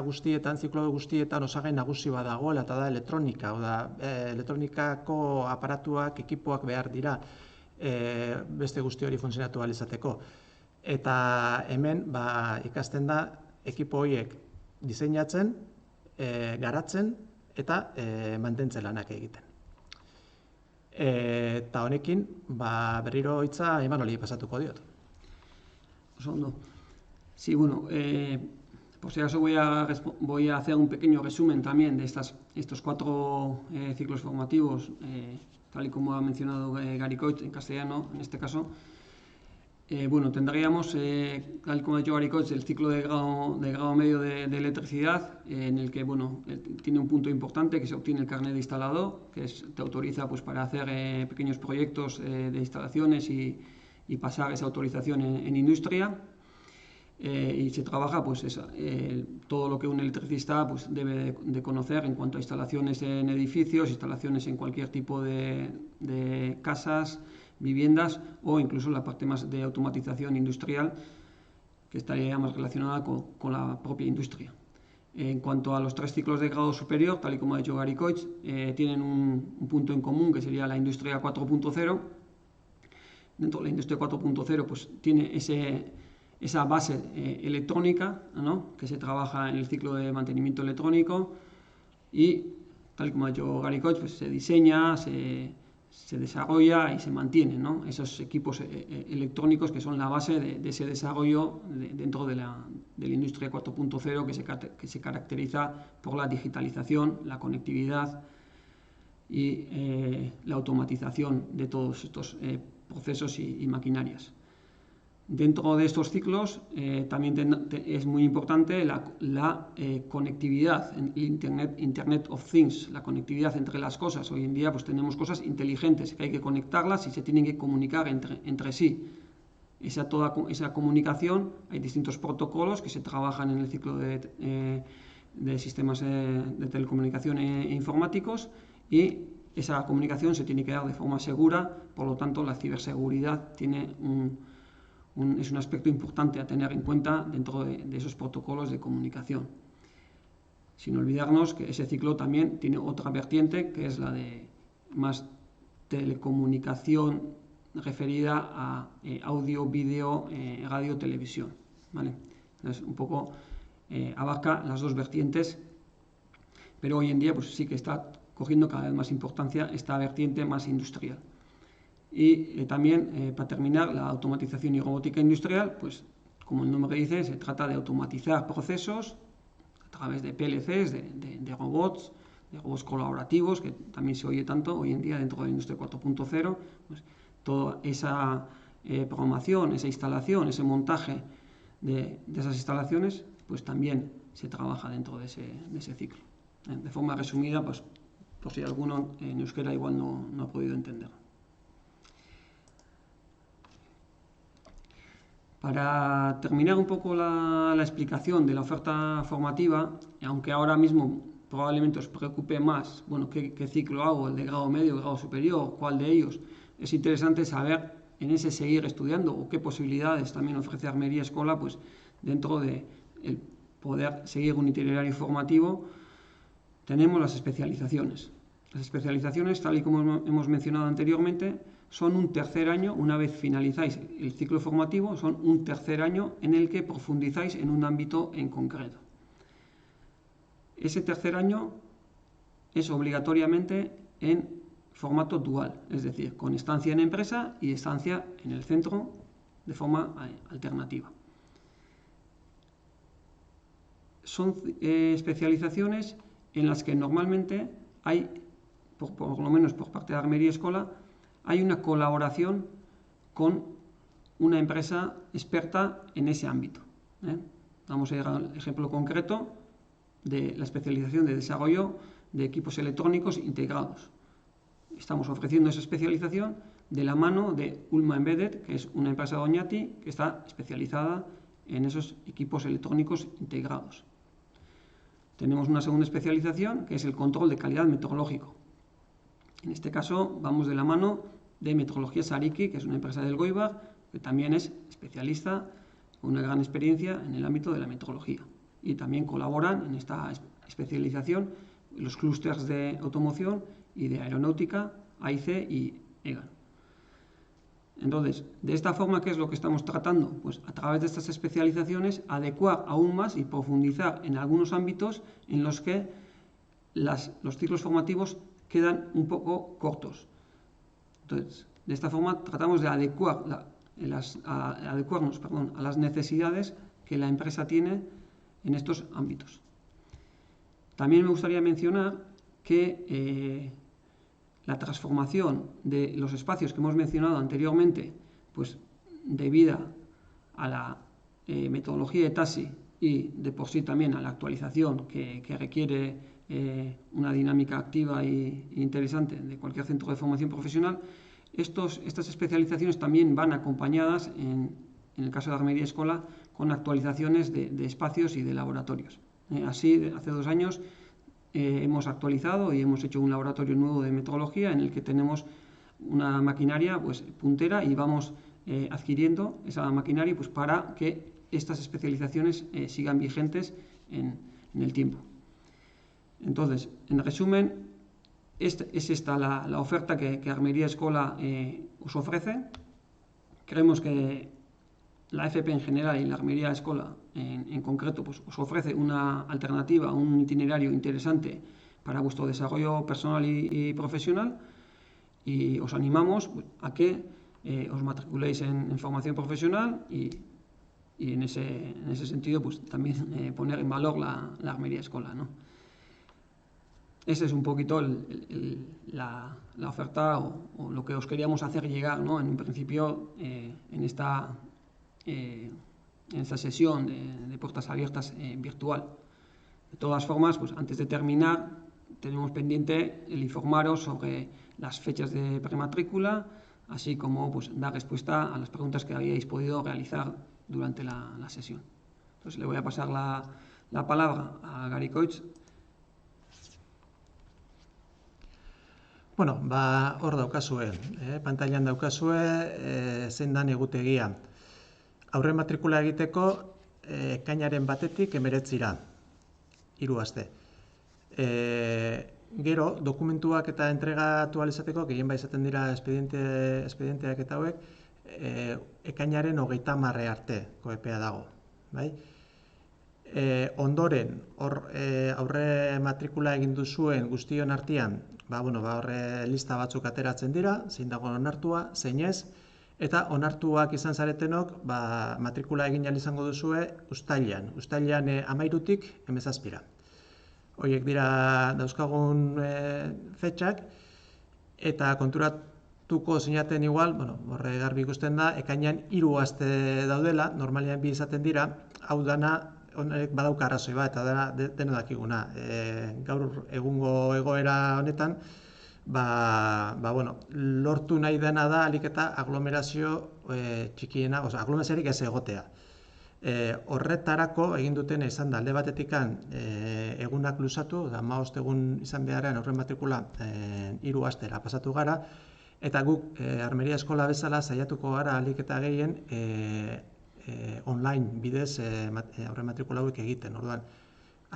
Speaker 2: guztietan, ziklo guztietan osagai nagusi bat dagoela, eta da elektronika. Elektronikako aparatuak, ekipoak behar dira beste guzti hori funtzionatu ahal izateko. Eta hemen ikasten da ekipo horiek diseinatzen, garatzen eta mantentzen lanak egiten. Eta honekin berriro hitza Imanoli pasatuko diot.
Speaker 1: Ondo. Sí, bueno, por si acaso voy a hacer un pequeño resumen también de estos 4 ciclos formativos, tal y como ha mencionado Gary Coich en castellano, en este caso. Bueno, tendríamos, tal y como ha dicho Gary Coich, el ciclo de grado medio de electricidad, en el que, bueno, tiene un punto importante, que se obtiene el carnet de instalador, que te autoriza pues, para hacer pequeños proyectos de instalaciones y pasar esa autorización en industria. Y se trabaja pues, todo lo que un electricista pues, debe de conocer en cuanto a instalaciones en edificios, instalaciones en cualquier tipo de casas, viviendas o incluso la parte más de automatización industrial, que estaría más relacionada con la propia industria. En cuanto a los 3 ciclos de grado superior, tal y como ha dicho Gary Coich, tienen un punto en común, que sería la industria 4.0. Dentro de la industria 4.0 pues, tiene esa base electrónica, ¿no? Que se trabaja en el ciclo de mantenimiento electrónico y, tal y como ha dicho Gary Coich, pues, se diseña, se desarrolla y se mantiene, ¿no? Esos equipos electrónicos que son la base de ese desarrollo dentro de la industria 4.0 que se caracteriza por la digitalización, la conectividad y la automatización de todos estos procesos y maquinarias. Dentro de estos ciclos también es muy importante la conectividad, Internet of Things, la conectividad entre las cosas. Hoy en día pues, tenemos cosas inteligentes que hay que conectarlas y se tienen que comunicar entre sí. Esa comunicación, hay distintos protocolos que se trabajan en el ciclo de sistemas de telecomunicación e informáticos y esa comunicación se tiene que dar de forma segura, por lo tanto la ciberseguridad es un aspecto importante a tener en cuenta dentro de esos protocolos de comunicación. Sin olvidarnos que ese ciclo también tiene otra vertiente, que es la de más telecomunicación referida a audio, vídeo, radio, televisión, ¿vale? Entonces, un poco abarca las 2 vertientes, pero hoy en día pues, sí que está cogiendo cada vez más importancia esta vertiente más industrial. Y también, para terminar, la automatización y robótica industrial, pues como el nombre dice, se trata de automatizar procesos a través de PLCs, de robots colaborativos, que también se oye tanto hoy en día dentro de la industria 4.0, pues, toda esa programación, esa instalación, ese montaje de esas instalaciones, pues también se trabaja dentro de ese ciclo. De forma resumida, pues, por si alguno en euskera igual no ha podido entender. Para terminar un poco la explicación de la oferta formativa, aunque ahora mismo probablemente os preocupe más, bueno, qué ciclo hago, el de grado medio, el grado superior, cuál de ellos, es interesante saber en ese seguir estudiando o qué posibilidades también ofrece Armería Escola, pues dentro de el poder seguir un itinerario formativo. Tenemos las especializaciones. Las especializaciones, tal y como hemos mencionado anteriormente, son un tercer año, una vez finalizáis el ciclo formativo, son un tercer año en el que profundizáis en un ámbito en concreto. Ese tercer año es obligatoriamente en formato dual, es decir, con estancia en empresa y estancia en el centro de forma alternativa. Son especializaciones en las que normalmente hay, por lo menos por parte de Armería Escola, hay una colaboración con una empresa experta en ese ámbito. Vamos a ir al ejemplo concreto de la especialización de desarrollo de equipos electrónicos integrados. Estamos ofreciendo esa especialización de la mano de Ulma Embedded, que es una empresa de Oñati que está especializada en esos equipos electrónicos integrados. Tenemos una segunda especialización que es el control de calidad metrológico. En este caso vamos de la mano de Metrología Sariki, que es una empresa del Goibar, que también es especialista con una gran experiencia en el ámbito de la metrología. y también colaboran en esta especialización los clústeres de automoción y de aeronáutica, AIC y EGAN. Entonces, de esta forma, ¿qué es lo que estamos tratando? Pues a través de estas especializaciones, adecuar aún más y profundizar en algunos ámbitos en los que los ciclos formativos quedan un poco cortos. Entonces, de esta forma tratamos de adecuarnos a las necesidades que la empresa tiene en estos ámbitos. También me gustaría mencionar que la transformación de los espacios que hemos mencionado anteriormente, pues debido a la metodología de TASI y de por sí también a la actualización que requiere una dinámica activa e interesante de cualquier centro de formación profesional, estas especializaciones también van acompañadas, en el caso de Armería Escola, con actualizaciones de espacios y de laboratorios. Así, hace 2 años hemos actualizado y hemos hecho un laboratorio nuevo de metrología en el que tenemos una maquinaria pues, puntera y vamos adquiriendo esa maquinaria pues, para que estas especializaciones sigan vigentes en el tiempo. Entonces, en resumen, es esta la oferta que Armería Escola os ofrece. Creemos que la FP en general y la Armería Escola en concreto pues, os ofrece una alternativa, un itinerario interesante para vuestro desarrollo personal y profesional, y os animamos a que os matriculéis en formación profesional y en ese sentido pues, también poner en valor la Armería Escola, ¿no? Ese es un poquito la oferta o lo que os queríamos hacer llegar, ¿no? En un principio en esta sesión de puertas abiertas virtual. De todas formas, pues antes de terminar, tenemos pendiente el informaros sobre las fechas de prematrícula, así como pues, dar respuesta a las preguntas que habíais podido realizar durante la sesión. Entonces le voy a pasar la palabra a Gary Coitz.
Speaker 2: Bueno, hor daukazue, pantailan daukazue zein dan egutegia. Aurre matrikula egiteko ekainaren 1-tik 19-ra, 3 aste. Gero, dokumentuak eta entregatu ahal izateko, gehienbat izaten dira espedienteak eta hauek, ekainaren 30 arteko epea dago. Bai? Ondoren, aurre matrikula egin duzuen guztion artean, horre lista batzuk ateratzen dira, zein dago onartua, zein ez, eta onartuak izan zaretenok matrikula egin ahal izango duzue uztailean 13-tik 17-ra. Horiek dira dauzkagun fetxak, eta konturatuko zinaten igual, horre garbi ikusten da, ekainean 3 aste daudela, normalean 2 izaten dira, hau dana honek badauka arrazoi bat, eta dena dakiguna. Gaur egungo egoera honetan, lortu nahi dena da ahalik eta aglomerazio txikiena, aglomeraziorik ez egotea. Horretarako egin dutena izan da, alde batetikan egunak luzatu, 15 egun izan beharrean aurre matrikula 3 astera pasatu gara, eta guk Armería Eskola bezala saiatuko gara ahalik eta gehien online bidez aurre matrikula hauek egiten. Orduan,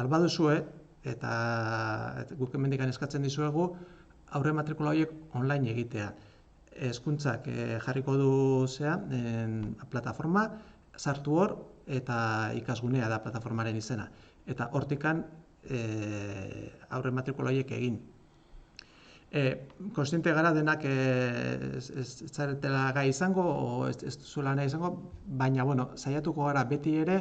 Speaker 2: alba duzue, eta guk hemendikan eskatzen dizuegu, aurre matrikula horiek online egitea. Hezkuntzak jarriko du plataforma, sartu hor, eta ikasgunea da plataformaren izena. Eta hortikan aurre matrikula horiek egin. Konstiente gara denak ez zaretela gai izango, o ez duzuela nahi izango, baina saiatuko gara beti ere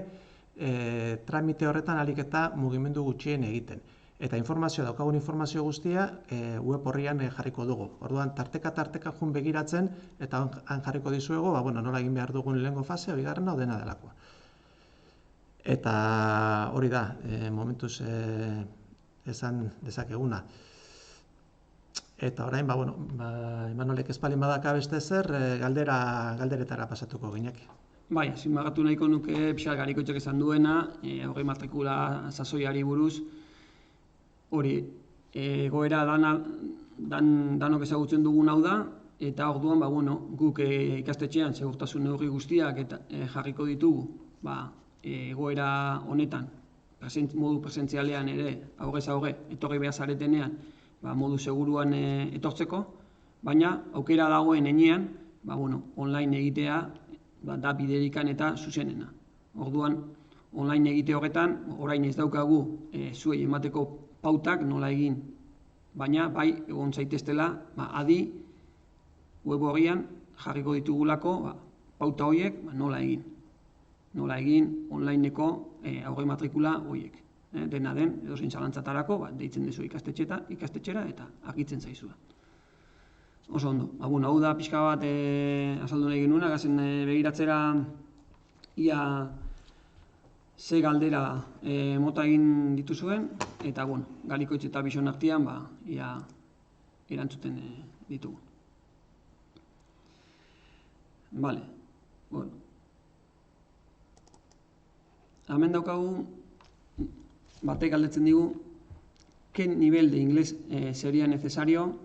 Speaker 2: tramite horretan ahalik eta mugimendu gutxien egiten. Eta daukagun informazio guztia web horrian jarriko dugu. Orduan, tarteka jun begiratzen, eta han jarriko dizuego, nola egin behar dugun lehengo fasea, bigarrena, dena delakoa. Eta hori da, momentuz esan dezakeguna. Eta orain, Imanolek espalin badaka beste zer, galderetara pasatuko ginak.
Speaker 1: Bai, azimagatu nahiko nuke pixar Garikoitzak esan duena, aurre matrikula sasoiari buruz, hori, egoera danok ezagutzen dugun hau da, eta orduan, guk ikastetxean segurtasun neurri guztiak jarriko ditugu, egoera honetan modu presentzialean ere, aurrez aurre, etorri behar zaretenean, modu seguruan etortzeko, baina aukera dagoen enean, online egitea da biderikan eta zuzenena. Orduan, online egite horretan, orain ez daukagu zuei emateko pautak nola egin, baina bai egon zaiteztela adi web horrian jarriko ditugulako pauta horiek nola egin onlineko aurre matrikula horiek. Dena den, edozein zalantzatarako, deitzen dezu ikastetxera eta argitzen zaizua. Oso ondo. Hau da pixka bat azaldu nahi genuena, gazen begiratzera ia ze galdera mota egin dituzuen, eta Garikoitz eta Bixon artean ia erantzuten ditugu. Vale, hemen daukagu, batek galdetzen digu, ¿qué nivel de inglés sería necesario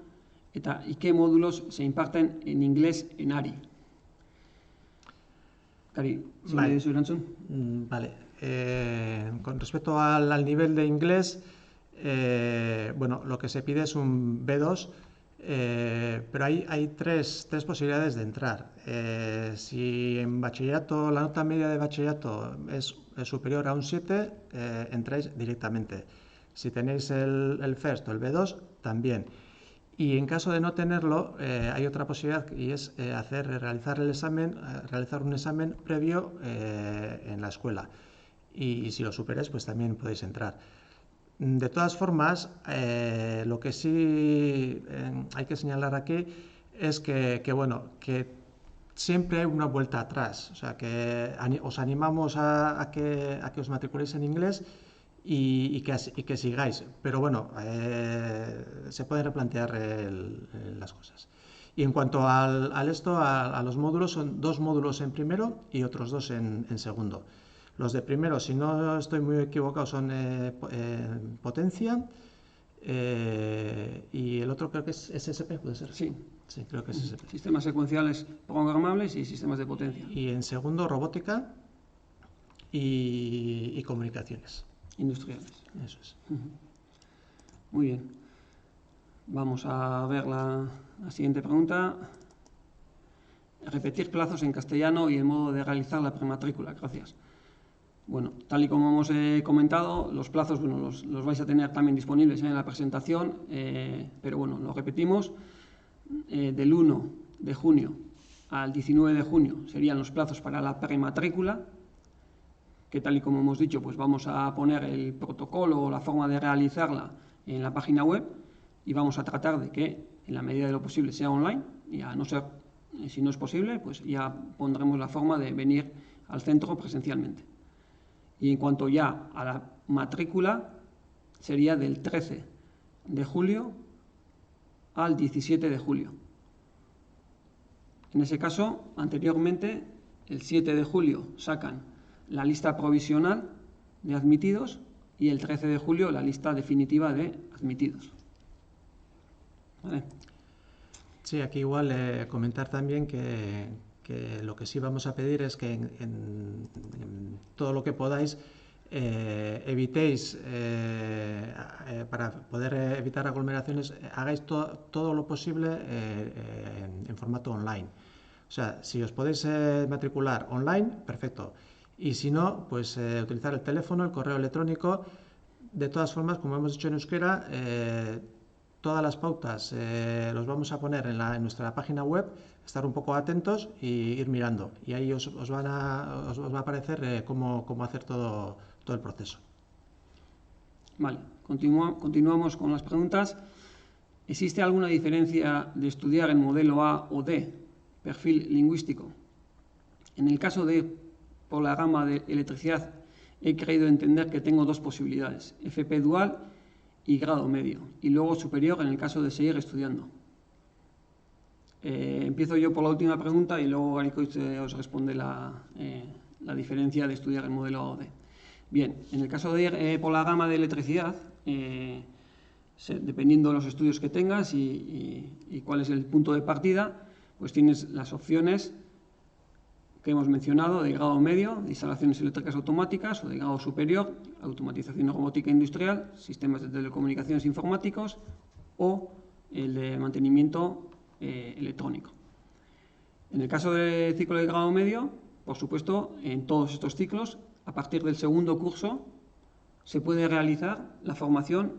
Speaker 1: y qué módulos se imparten en inglés en ARI? Cari, ¿se me dio su erantzun?
Speaker 2: Vale. Con respecto al nivel de inglés, lo que se pide es un B2, pero hay tres posibilidades de entrar. Si en bachillerato, la nota media de bachillerato es superior a un 7, entráis directamente. Si tenéis el FIRST o el B2, también. Y en caso de no tenerlo, hay otra posibilidad y es realizar un examen previo en la escuela. Y si lo superáis, pues también podéis entrar. De todas formas, lo que sí hay que señalar aquí es que siempre hay una vuelta atrás. O sea, que os animamos a que os matriculéis en inglés y que sigáis. Pero se pueden replantear las cosas. Y en cuanto a los módulos, son 2 módulos en primero y otros 2 en segundo. Los de primero, si no estoy muy equivocado, son potencia y el otro creo que es SSP, ¿puede ser?
Speaker 1: Sí,
Speaker 2: creo que es SSP.
Speaker 1: Sistemas secuenciales programables y sistemas de potencia.
Speaker 2: Y en segundo, robótica y comunicaciones.
Speaker 1: Industriales.
Speaker 2: Eso es.
Speaker 1: Muy bien. Vamos a ver la siguiente pregunta. Repetir plazos en castellano y el modo de realizar la prematrícula. Gracias. Tal y como hemos comentado, los plazos los vais a tener también disponibles en la presentación, pero lo repetimos. Del 1 de junio al 19 de junio serían los plazos para la prematrícula, que tal y como hemos dicho, pues vamos a poner el protocolo o la forma de realizarla en la página web y vamos a tratar de que en la medida de lo posible sea online y a no ser, si no es posible, pues ya pondremos la forma de venir al centro presencialmente. Y en cuanto ya a la matrícula, sería del 13 de julio al 17 de julio. En ese caso, anteriormente, el 7 de julio sacan la lista provisional de admitidos y el 13 de julio la lista definitiva de admitidos. ¿Vale?
Speaker 2: Sí, aquí igual comentar también que lo que sí vamos a pedir es que en todo lo que podáis evitéis, para poder evitar aglomeraciones, hagáis todo lo posible en formato online. O sea, si os podéis matricular online, perfecto. Y si no, pues utilizar el teléfono, el correo electrónico. De todas formas, como hemos dicho en euskera, todas las pautas los vamos a poner en nuestra página web, estar un poco atentos y ir mirando. Y ahí os va a aparecer cómo hacer todo el proceso.
Speaker 1: Vale, continuamos con las preguntas. ¿Existe alguna diferencia de estudiar el modelo A o D, perfil lingüístico? En el caso por la gama de electricidad, he creído entender que tengo 2 posibilidades, FP dual y grado medio, y luego superior en el caso de seguir estudiando. Empiezo yo por la última pregunta y luego Garikoitz os responde la diferencia de estudiar el modelo A o D. Bien, en el caso de ir por la gama de electricidad, dependiendo de los estudios que tengas y cuál es el punto de partida, pues tienes las opciones que hemos mencionado, de grado medio, de instalaciones eléctricas automáticas, o de grado superior, automatización y robótica industrial, sistemas de telecomunicaciones informáticos, o el de mantenimiento electrónico. En el caso del ciclo de grado medio, por supuesto, en todos estos ciclos, a partir del segundo curso, se puede realizar la formación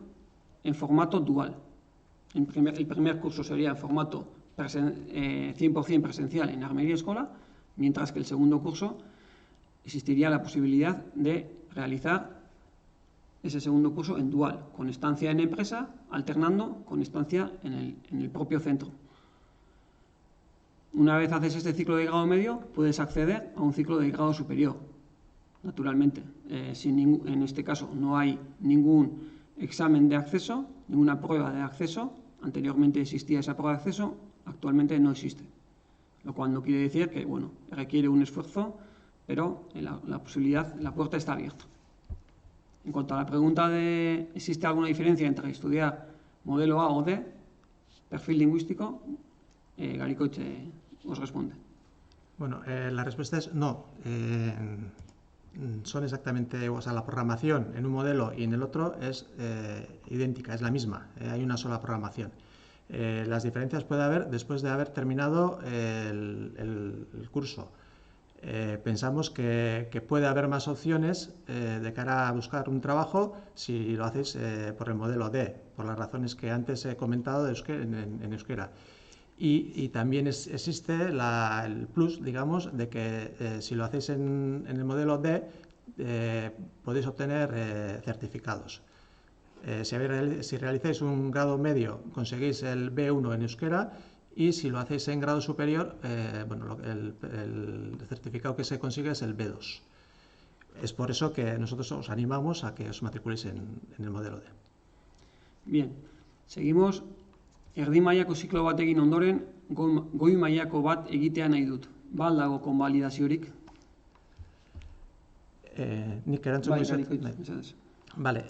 Speaker 1: en formato dual. El primer curso sería en formato 100% presencial en Armería Escola, mientras que el segundo curso existiría la posibilidad de realizar ese segundo curso en dual, con estancia en empresa, alternando con estancia en el propio centro. Una vez haces este ciclo de grado medio, puedes acceder a un ciclo de grado superior, naturalmente. En este caso no hay ningún examen de acceso, ninguna prueba de acceso. Anteriormente existía esa prueba de acceso, actualmente no existe. Lo cual no quiere decir que, bueno, requiere un esfuerzo, pero la puerta está abierta. En cuanto a la pregunta de ¿existe alguna diferencia entre estudiar modelo A o D, perfil lingüístico? Garicoche os responde.
Speaker 2: Bueno, la respuesta es no. Son exactamente, o sea, la programación en un modelo y en el otro es idéntica, es la misma. Hay una sola programación. Las diferencias puede haber después de haber terminado el curso. Pensamos que puede haber más opciones de cara a buscar un trabajo si lo hacéis por el modelo D, por las razones que antes he comentado en euskera. Y también existe el plus, digamos, de que si lo hacéis en el modelo D, podéis obtener certificados. Si realizáis un grado medio, conseguís el B1 en euskera, y si lo hacéis en grado superior, bueno, el certificado que se consigue es el B2. Es por eso que nosotros os animamos a que os matriculéis en el modelo D.
Speaker 1: Bien, seguimos. Erdi mailako ziklo bat egin ondoren, goi mailako bat egitea nahi dut. Ba al dago konbalidaziorik?
Speaker 2: Nik erantzun
Speaker 1: dizuet.
Speaker 2: Vale,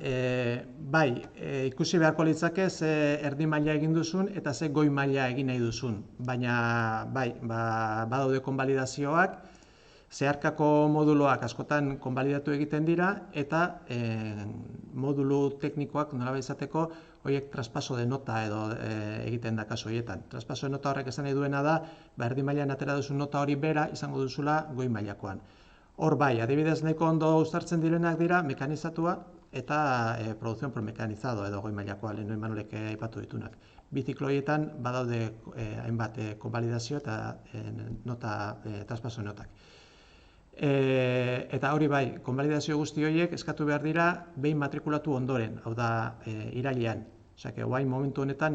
Speaker 2: bai, ikusi beharko litzake ze erdi maila egin duzun eta ze goi maila egin nahi duzun. Baina, bai, badaude konbalidazioak, zeharkako moduloak askotan konbalidatu egiten dira, eta modulu teknikoak nolabait izateko horiek traspaso de nota edo egiten da kasu horietan. Traspaso de nota horrek esan nahi duena da, erdi mailan atera duzun nota hori bera izango duzula goi mailakoan. Hor bai, adibidez nahiko ondo uztartzen direnak dira mekanizatua eta produkzion por mekanizado edo goi mailakoa, lehen Imanolek aipatu ditunak. Bi ziklo horietan badaude hainbat konbalidazio eta traspaso notak. Eta hori bai, konbalidazio guzti horiek eskatu behar dira behin matrikulatu ondoren, hau da irailean. Osea, guain momentu honetan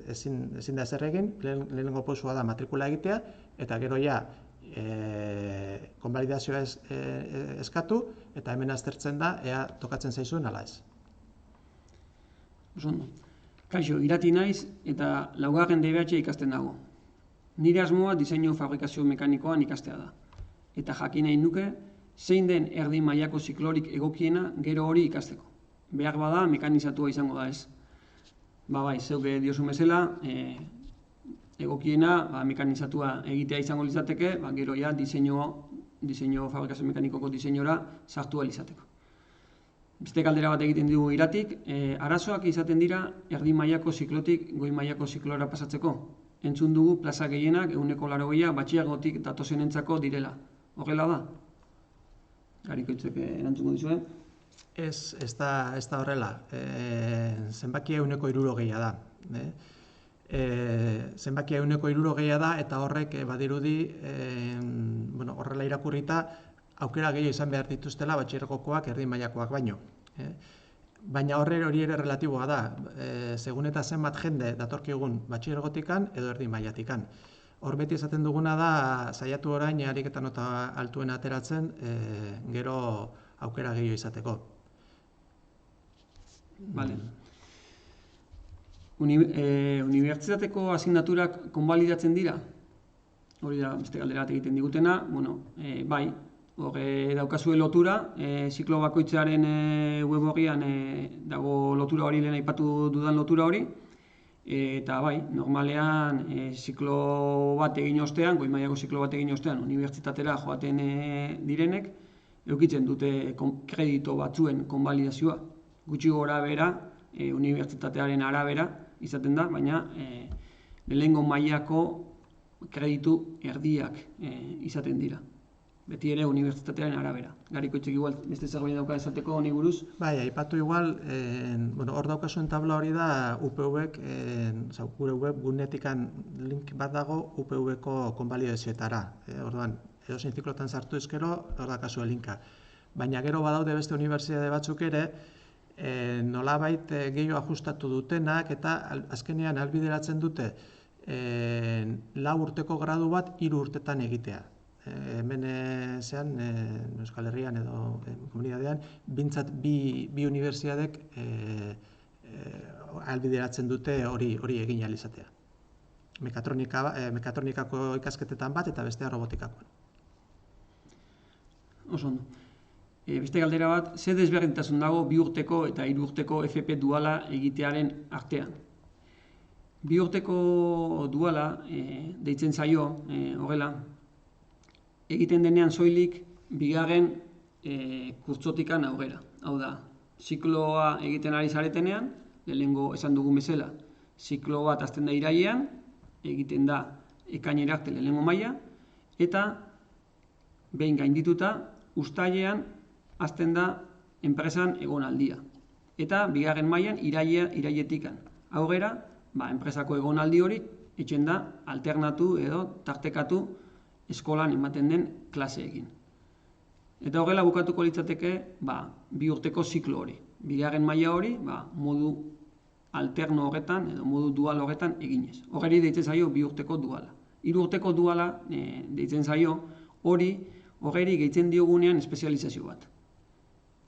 Speaker 2: ezin da ezer egin, lehenengo pausua da matrikula egitea, eta gero ja konbalidazioa eskatu, eta hemen aztertzen da ea tokatzen zaizuen ala ez.
Speaker 1: Osondo. Kaixo, Irati naiz eta laugarren DBH ikasten dago. Nire asmoa diseinu fabrikazio mekanikoan ikastea da. Eta jakin nahi nuke, zein den erdi mailako ziklorik egokiena gero hori ikasteko. Behar bada, mekanizatua izango da ez. Bai, zeuke diozu bezala, egokiena mekanizatua egitea izango litzateke, gero ja diseinu fabrikazio mekanikoko diseinora sartu ahal izateko. Beste galdera bat egiten dugu Iratik, arazoak izaten dira erdi mailako ziklotik goi mailako ziklora pasatzeko. Entzun dugu plaza gehienak 80% batxiagotik datozenentzako direla. Horrela da? Garikoitzek erantzungo dizue?
Speaker 2: Ez da horrela. Zenbakia 60% da. Zenbakia 60% da eta horrek badirudi horrela irakurrita aukera gehiago izan behar dituztela batxilergokoak erdi mailakoak baino. Baina hori ere relatiboa da, segun eta zenbat jende datorkigun batxilergotikan edo erdi mailatikan. Hor beti esaten duguna da, saiatu orain harik eta nota altuen ateratzen, gero aukera gehiago izateko.
Speaker 1: Vale. Unibertsitateko asignaturak konbalidatzen dira? Hori da, beste galdera bat egiten digutena, bai. Hor daukazue lotura, ziklo bakoitzaren web horrian dago lotura hori, lehen aipatu dudan lotura hori, Eta bai, normalean ziklo bat egin ostean, goi mailako ziklo bat egin ostean, unibertsitatera joaten direnek, eukitzen dute kredito batzuen konbalidazioa. Gutxi gora bera, unibertsitatearen arabera izaten da, baina lehengo mailako kreditu erdiak izaten dira. Beti ere unibertsitatearen arabera. Garikoetxek igual beste zerbait dauka esateko honi buruz?
Speaker 2: Bai, aipatu igual, hor daukazuen tabla hori da UPV-ek, gure web gunetikan link bat dago UPV-ko konbalidazioetara. Orduan, edozein ziklotan sartu ezkero, hor daukazue linka. Baina gero badaude beste unibertsitate batzuk ere, nolabait gehiago ajustatu dutenak eta azkenean ahalbideratzen dute 4 urteko gradu bat 3 urtetan egitea. Hemen zean, Euskal Herrian edo komunitatean, bintzat bi unibertsiadek ahalbideratzen dute hori egin ahal izatea. Mekatronikako ikasketetan bat eta bestea robotikakoan.
Speaker 1: Oso ondo. Beste galdera bat, ze desberdintasun dago 2 urteko eta 3 urteko FP duala egitearen artean? 2 urteko duala deitzen zaio, horrela, egiten denean soilik bigarren kurtsotikan aurrera. Hau da, zikloa egiten ari zaretenean, lehenengo esan dugun bezala, ziklo bat hasten da irailean, egiten da ekainera arte lehenengo maila, eta behin gaindituta, uztailean hasten da enpresan egonaldia. Eta bigarren mailan irailetikan aurrera, enpresako egonaldi hori etxen da alternatu edo tartekatu eskolan ematen den klaseekin. Eta horrela bukatuko litzateke 2 urteko ziklo hori. Bigarren maila hori modu alterno horretan edo modu dual horretan eginez. Horreri deitzen zaio 2 urteko duala. 3 urteko duala deitzen zaio horreri gehitzen diogunean espezializazio bat.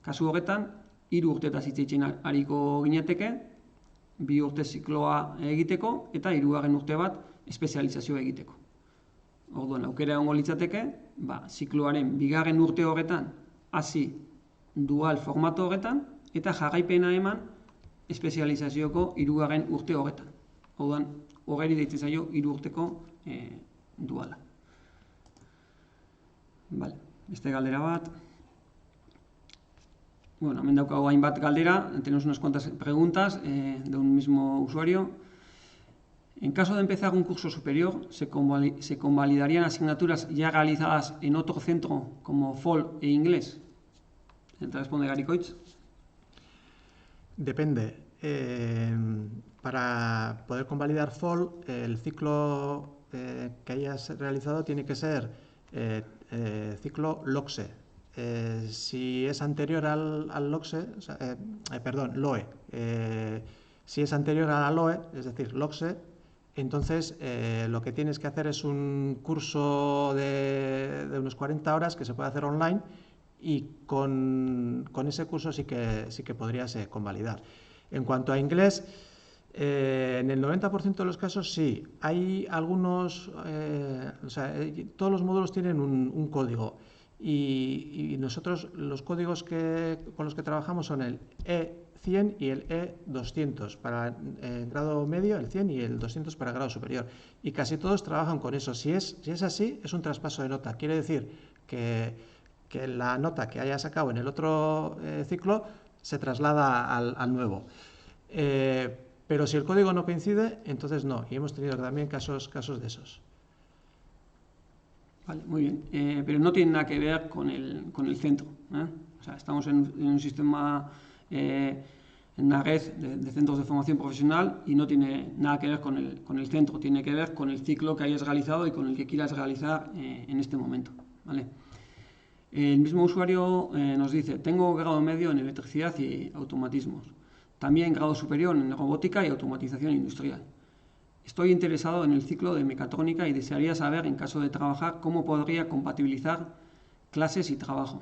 Speaker 1: Kasu horretan, 3 urtetaz hitz egiten ariko ginateke, 2 urte zikloa egiteko eta 3. urte bat espezializazioa egiteko. Orduan, aukera egongo litzateke, zikloaren bigarren urte horretan hasi dual formato horretan eta jarraipena eman espezializazioko 3. urte horretan. Orduan, horreri deitzen zaio 3 urteko duala. Beste galdera bat. Bueno, hemen daukago hainbat galdera, tenemos unas cuantas preguntas de un mismo usuario. En caso de empezar un curso superior, ¿se convalidarían asignaturas ya realizadas en otro centro como FOL e inglés? ¿Te responde Garikoitz?
Speaker 2: Depende. Para poder convalidar FOL, el ciclo que hayas realizado tiene que ser ciclo LOCSE. Si es anterior al LOCSE, LOE. Si es anterior a la LOE, es decir, LOCSE, entonces lo que tienes que hacer es un curso de unos 40 horas que se puede hacer online y con ese curso sí que podrías convalidar. En cuanto a inglés, en el 90% de los casos sí. Hay algunos, todos los módulos tienen un código. Y nosotros los códigos con los que trabajamos son el E100 y el E200 para el grado medio, el 100 y el 200 para el grado superior. Y casi todos trabajan con eso. Si es así, es un traspaso de nota. Quiere decir que la nota que haya sacado en el otro ciclo se traslada al nuevo. Pero si el código no coincide, entonces no. Y hemos tenido también casos de esos.
Speaker 1: Vale, muy bien, pero no tiene nada que ver con el centro. O sea, estamos en un sistema, en una red de centros de formación profesional y no tiene nada que ver con el centro, tiene que ver con el ciclo que hayas realizado y con el que quieras realizar en este momento. ¿Vale? El mismo usuario nos dice, tengo grado medio en electricidad y automatismos, también grado superior en robótica y automatización industrial. Estoy interesado en el ciclo de mecatrónica y desearía saber, en caso de trabajar, cómo podría compatibilizar clases y trabajo.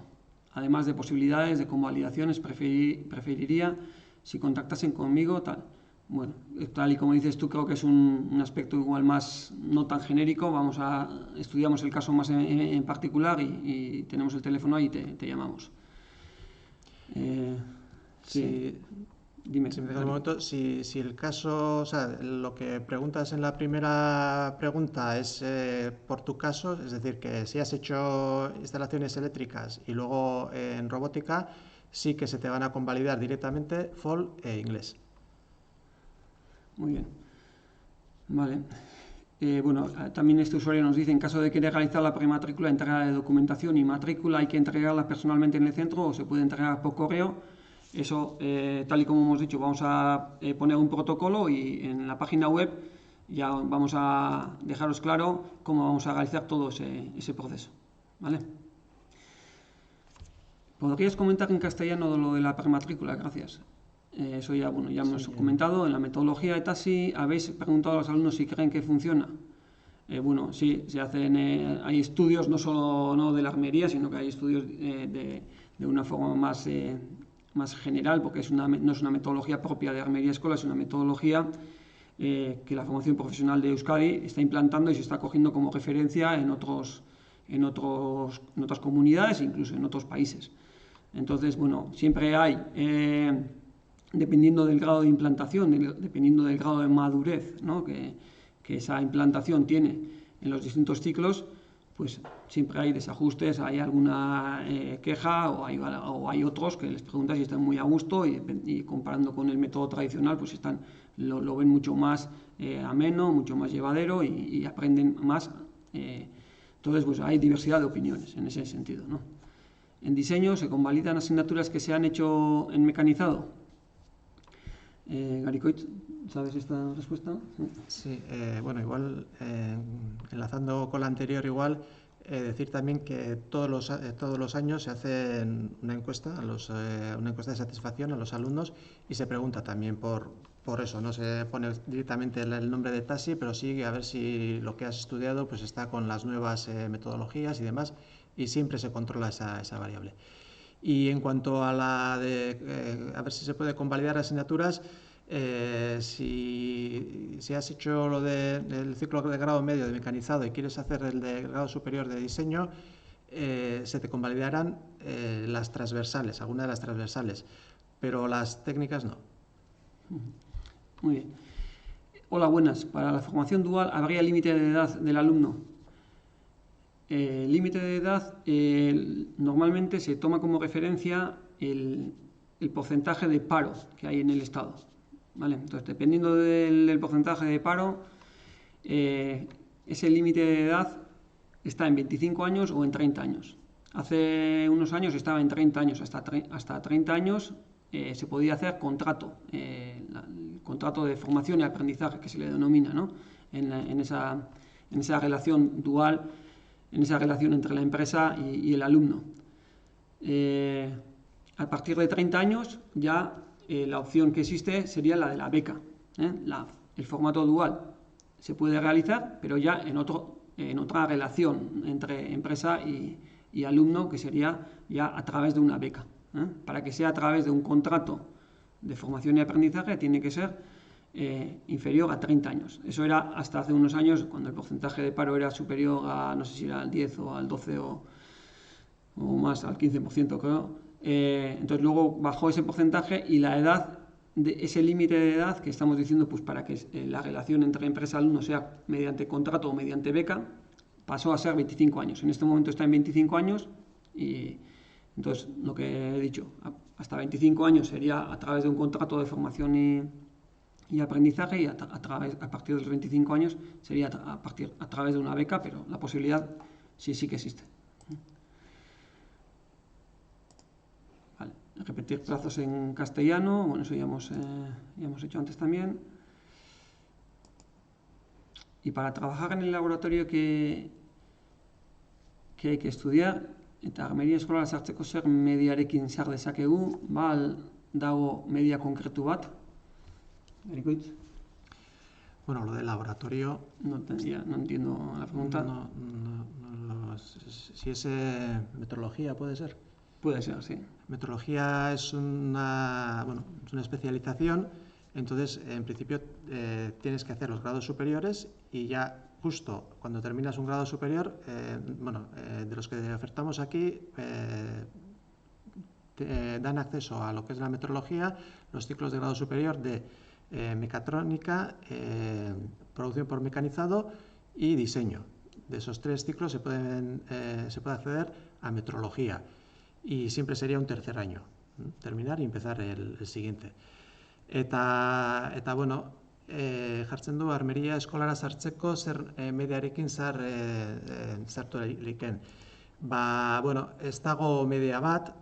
Speaker 1: Además de posibilidades de convalidaciones, preferiría si contactasen conmigo, tal. Bueno, tal y como dices tú, creo que es un aspecto igual más no tan genérico. Estudiamos el caso más en particular y tenemos el teléfono ahí y te llamamos.
Speaker 2: Sí.
Speaker 1: Dime.
Speaker 2: Si me dejas un momento, si el caso, o sea, lo que preguntas en la primera pregunta es por tu caso, es decir, que si has hecho instalaciones eléctricas y luego en robótica, sí que se te van a convalidar directamente FOL e inglés.
Speaker 1: Muy bien. Vale. Bueno, también este usuario nos dice, en caso de querer realizar la prematrícula, entrega de documentación y matrícula, ¿hay que entregarla personalmente en el centro o se puede entregar por correo? Eso, tal y como hemos dicho, vamos a poner un protocolo y en la página web ya vamos a dejaros claro cómo vamos a realizar todo ese proceso. ¿Vale? ¿Podrías comentar en castellano lo de la prematrícula? Gracias. Eso ya, bueno, ya hemos comentado. En la metodología de TASI habéis preguntado a los alumnos si creen que funciona. Bueno, sí, se hacen, hay estudios no solo de la armería, sino que hay estudios de una forma más general, porque no es una metodología propia de Armería Escola, es una metodología que la formación profesional de Euskadi está implantando y se está cogiendo como referencia en otras comunidades, incluso en otros países. Entonces, bueno, siempre hay, dependiendo del grado de implantación, dependiendo del grado de madurez, ¿no?, que esa implantación tiene en los distintos ciclos, pues siempre hay desajustes, hay alguna queja o hay otros que les preguntas si están muy a gusto y comparando con el método tradicional, pues lo ven mucho más ameno, mucho más llevadero y aprenden más. Entonces, pues hay diversidad de opiniones en ese sentido, ¿no? En diseño se convalidan asignaturas que se han hecho en mecanizado. Garicoit, ¿sabes esta respuesta?
Speaker 2: Sí, bueno, igual, enlazando con la anterior, igual, decir también que todos los años se hace una encuesta, una encuesta de satisfacción a los alumnos y se pregunta también por eso. No se pone directamente el nombre de TASI, pero sí a ver si lo que has estudiado pues está con las nuevas metodologías y demás, y siempre se controla esa variable. Y en cuanto a la de a ver si se puede convalidar asignaturas, si has hecho lo del ciclo de grado medio de mecanizado y quieres hacer el de grado superior de diseño, se te convalidarán las transversales, algunas de las transversales, pero las técnicas no.
Speaker 1: Muy bien. Hola, buenas. Para la formación dual, ¿habría límite de edad del alumno? Límite de edad, normalmente se toma como referencia el porcentaje de paro que hay en el Estado, ¿vale? Entonces, dependiendo del porcentaje de paro, ese límite de edad está en 25 años o en 30 años. Hace unos años estaba en 30 años, hasta 30 años se podía hacer contrato, el contrato de formación y aprendizaje que se le denomina, ¿no? En esa relación dual, en esa relación entre la empresa y el alumno. A partir de 30 años ya la opción que existe sería la de la beca. El formato dual se puede realizar, pero ya en otra relación entre empresa y alumno, que sería ya a través de una beca. Para que sea a través de un contrato de formación y aprendizaje tiene que ser inferior a 30 años. Eso era hasta hace unos años, cuando el porcentaje de paro era superior a, no sé si era al 10 o al 12 o más, al 15%, creo. Entonces luego bajó ese porcentaje y la edad, ese límite de edad que estamos diciendo, pues para que la relación entre empresa y alumno sea mediante contrato o mediante beca, pasó a ser 25 años. En este momento está en 25 años y entonces lo que he dicho, hasta 25 años sería a través de un contrato de formación y aprendizaje, y a partir de los 25 años sería a través de una beca, pero la posibilidad sí que existe. Vale. Repetir plazos en castellano, bueno, eso ya hemos hecho antes también. Y para trabajar en el laboratorio que hay que estudiar, eta Armeria Eskola sartzeko zer mediarekin sar dezakegu, dago media konkretu bat? Garicoit.
Speaker 2: Bueno, lo del laboratorio...
Speaker 1: No entiendo la pregunta.
Speaker 2: Si es metrología, ¿puede ser?
Speaker 1: Puede ser, sí.
Speaker 2: Metrología es una especialización, entonces en principio tienes que hacer los grados superiores y ya justo cuando terminas un grado superior, de los que ofertamos aquí, dan acceso a lo que es la metrología, los ciclos de grado superior de mecatrónica, producción por mecanizado y diseño. De esos 3 ciclos se puede acceder a metrología y siempre sería un tercer año, terminar y empezar el siguiente. Eta bueno, jartzen du armeria eskolara sartzeko zer mediarekin sartu liken. Bueno, ez dago media bat,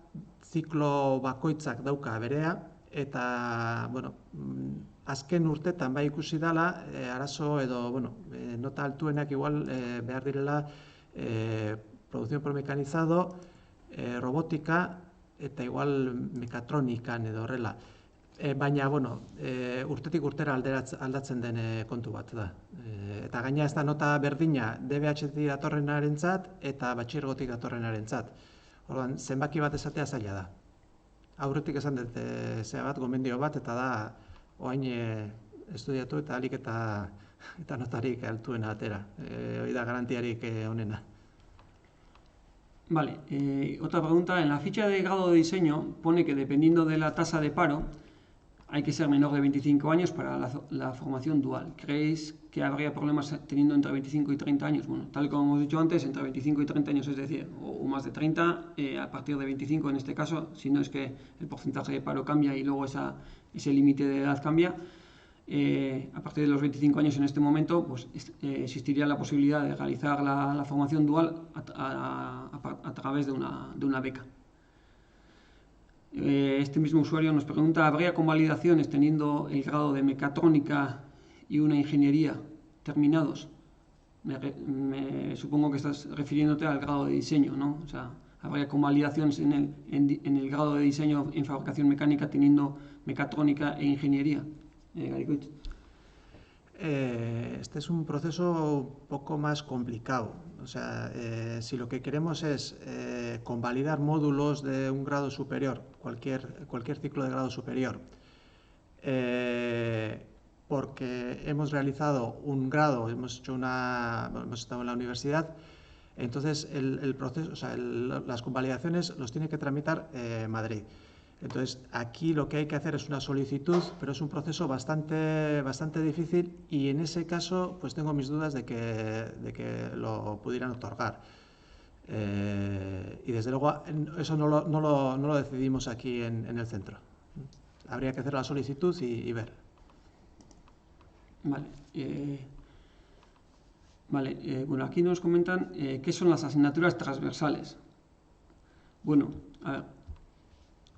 Speaker 2: ziklo bakoitzak dauka berea, eta, bueno, azken urtetan bai ikusi dela, arazo edo, bueno, nota altuenak igual behar direla producción por mecanizado, robótica eta igual mekatronikan edo horrela. Baina, bueno, urtetik urtera aldatzen den kontu bat da. Eta gaina ez da nota berdina DBH-tik datorrenarentzat eta batxilergotik datorrenarentzat. Orduan, zenbaki bat esatea zaila da. Aurretik esan dut zea bat, gomendio bat, eta da orain estudiatu eta alik eta notarik altuena atera. Hori da garantiarik onena.
Speaker 1: Vale, otra pregunta. En la ficha de grado de diseño pone que dependiendo de la tasa de paro hay que ser menor de 25 años para la formación dual. ¿Creéis que habría problemas teniendo entre 25 y 30 años? Bueno, tal como hemos dicho antes, entre 25 y 30 años, es decir, o más de 30, a partir de 25 en este caso, si no es que el porcentaje de paro cambia y luego ese límite de edad cambia, a partir de los 25 años en este momento, pues existiría la posibilidad de realizar la formación dual a través de una beca. Este mismo usuario nos pregunta, ¿habría convalidaciones teniendo el grado de mecatrónica y una ingeniería terminados? Supongo que estás refiriéndote al grado de diseño, ¿no? O sea, ¿habría convalidaciones en el grado de diseño en fabricación mecánica teniendo mecatrónica e ingeniería? Garikoitz.
Speaker 2: Este es un proceso un poco más complicado. O sea, si lo que queremos es convalidar módulos de un grado superior, cualquier ciclo de grado superior, porque hemos realizado un grado, hemos estado en la universidad, entonces el proceso, o sea, las convalidaciones los tiene que tramitar Madrid. Entonces, aquí lo que hay que hacer es una solicitud, pero es un proceso bastante difícil y en ese caso pues tengo mis dudas de que lo pudieran otorgar. Y desde luego eso no lo decidimos aquí en el centro. Habría que hacer la solicitud y ver.
Speaker 1: Vale. Bueno, aquí nos comentan qué son las asignaturas transversales. Bueno, a ver.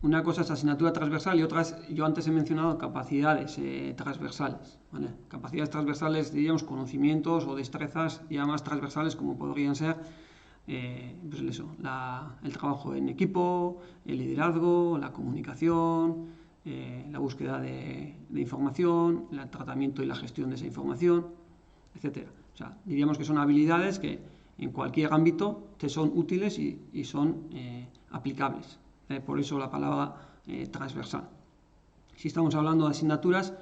Speaker 1: Una cosa es asignatura transversal y otra es, yo antes he mencionado capacidades transversales. ¿Vale? Capacidades transversales, diríamos, conocimientos o destrezas ya más transversales como podrían ser pues eso, el trabajo en equipo, el liderazgo, la comunicación, la búsqueda de información, el tratamiento y la gestión de esa información, etc. O sea, diríamos que son habilidades que en cualquier ámbito te son útiles y son aplicables. Por eso la palabra transversal. Si estamos hablando de asignaturas,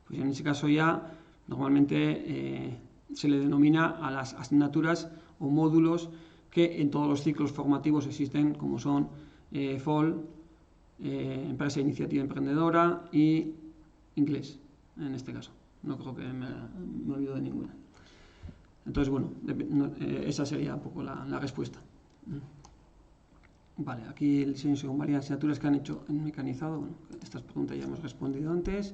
Speaker 1: pues en ese caso ya normalmente se le denomina a las asignaturas o módulos que en todos los ciclos formativos existen, como son FOL, Empresa e Iniciativa Emprendedora y Inglés, en este caso. No creo que me olvido de ninguna. Entonces, bueno, esa sería un poco la respuesta. Vale, aquí el diseño según varias asignaturas que han hecho en mecanizado. Bueno, estas preguntas ya hemos respondido antes.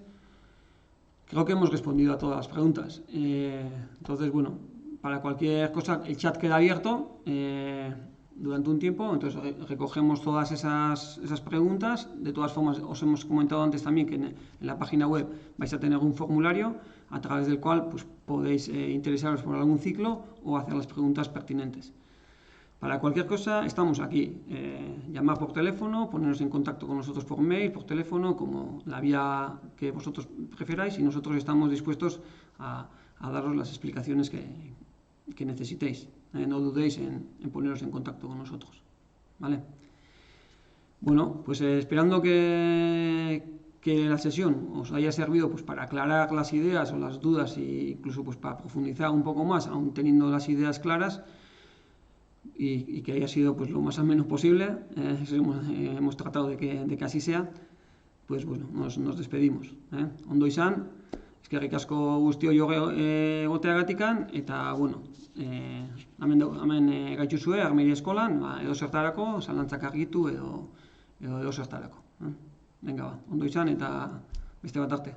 Speaker 1: Creo que hemos respondido a todas las preguntas. Entonces, bueno, para cualquier cosa, el chat queda abierto durante un tiempo. Entonces, recogemos todas esas preguntas. De todas formas, os hemos comentado antes también que en la página web vais a tener un formulario a través del cual pues, podéis interesaros por algún ciclo o hacer las preguntas pertinentes. Para cualquier cosa estamos aquí, llamar por teléfono, ponernos en contacto con nosotros por mail, por teléfono, como la vía que vosotros preferáis y nosotros estamos dispuestos a daros las explicaciones que necesitéis. No dudéis en poneros en contacto con nosotros. ¿Vale? Bueno, pues esperando que la sesión os haya servido pues, para aclarar las ideas o las dudas e incluso pues, para profundizar un poco más, aún teniendo las ideas claras. y que haya sido pues, lo más ameno posible. Hemos tratado de que así sea. Pues bueno, nos despedimos. Ondo izan, eskerrik asko guztio egoteagatikan, eta bueno, hemen gaituzue Armeria Eskolan, edo zertarako, zalantzak argitu edo zertarako. Venga, ondo izan eta beste bat arte.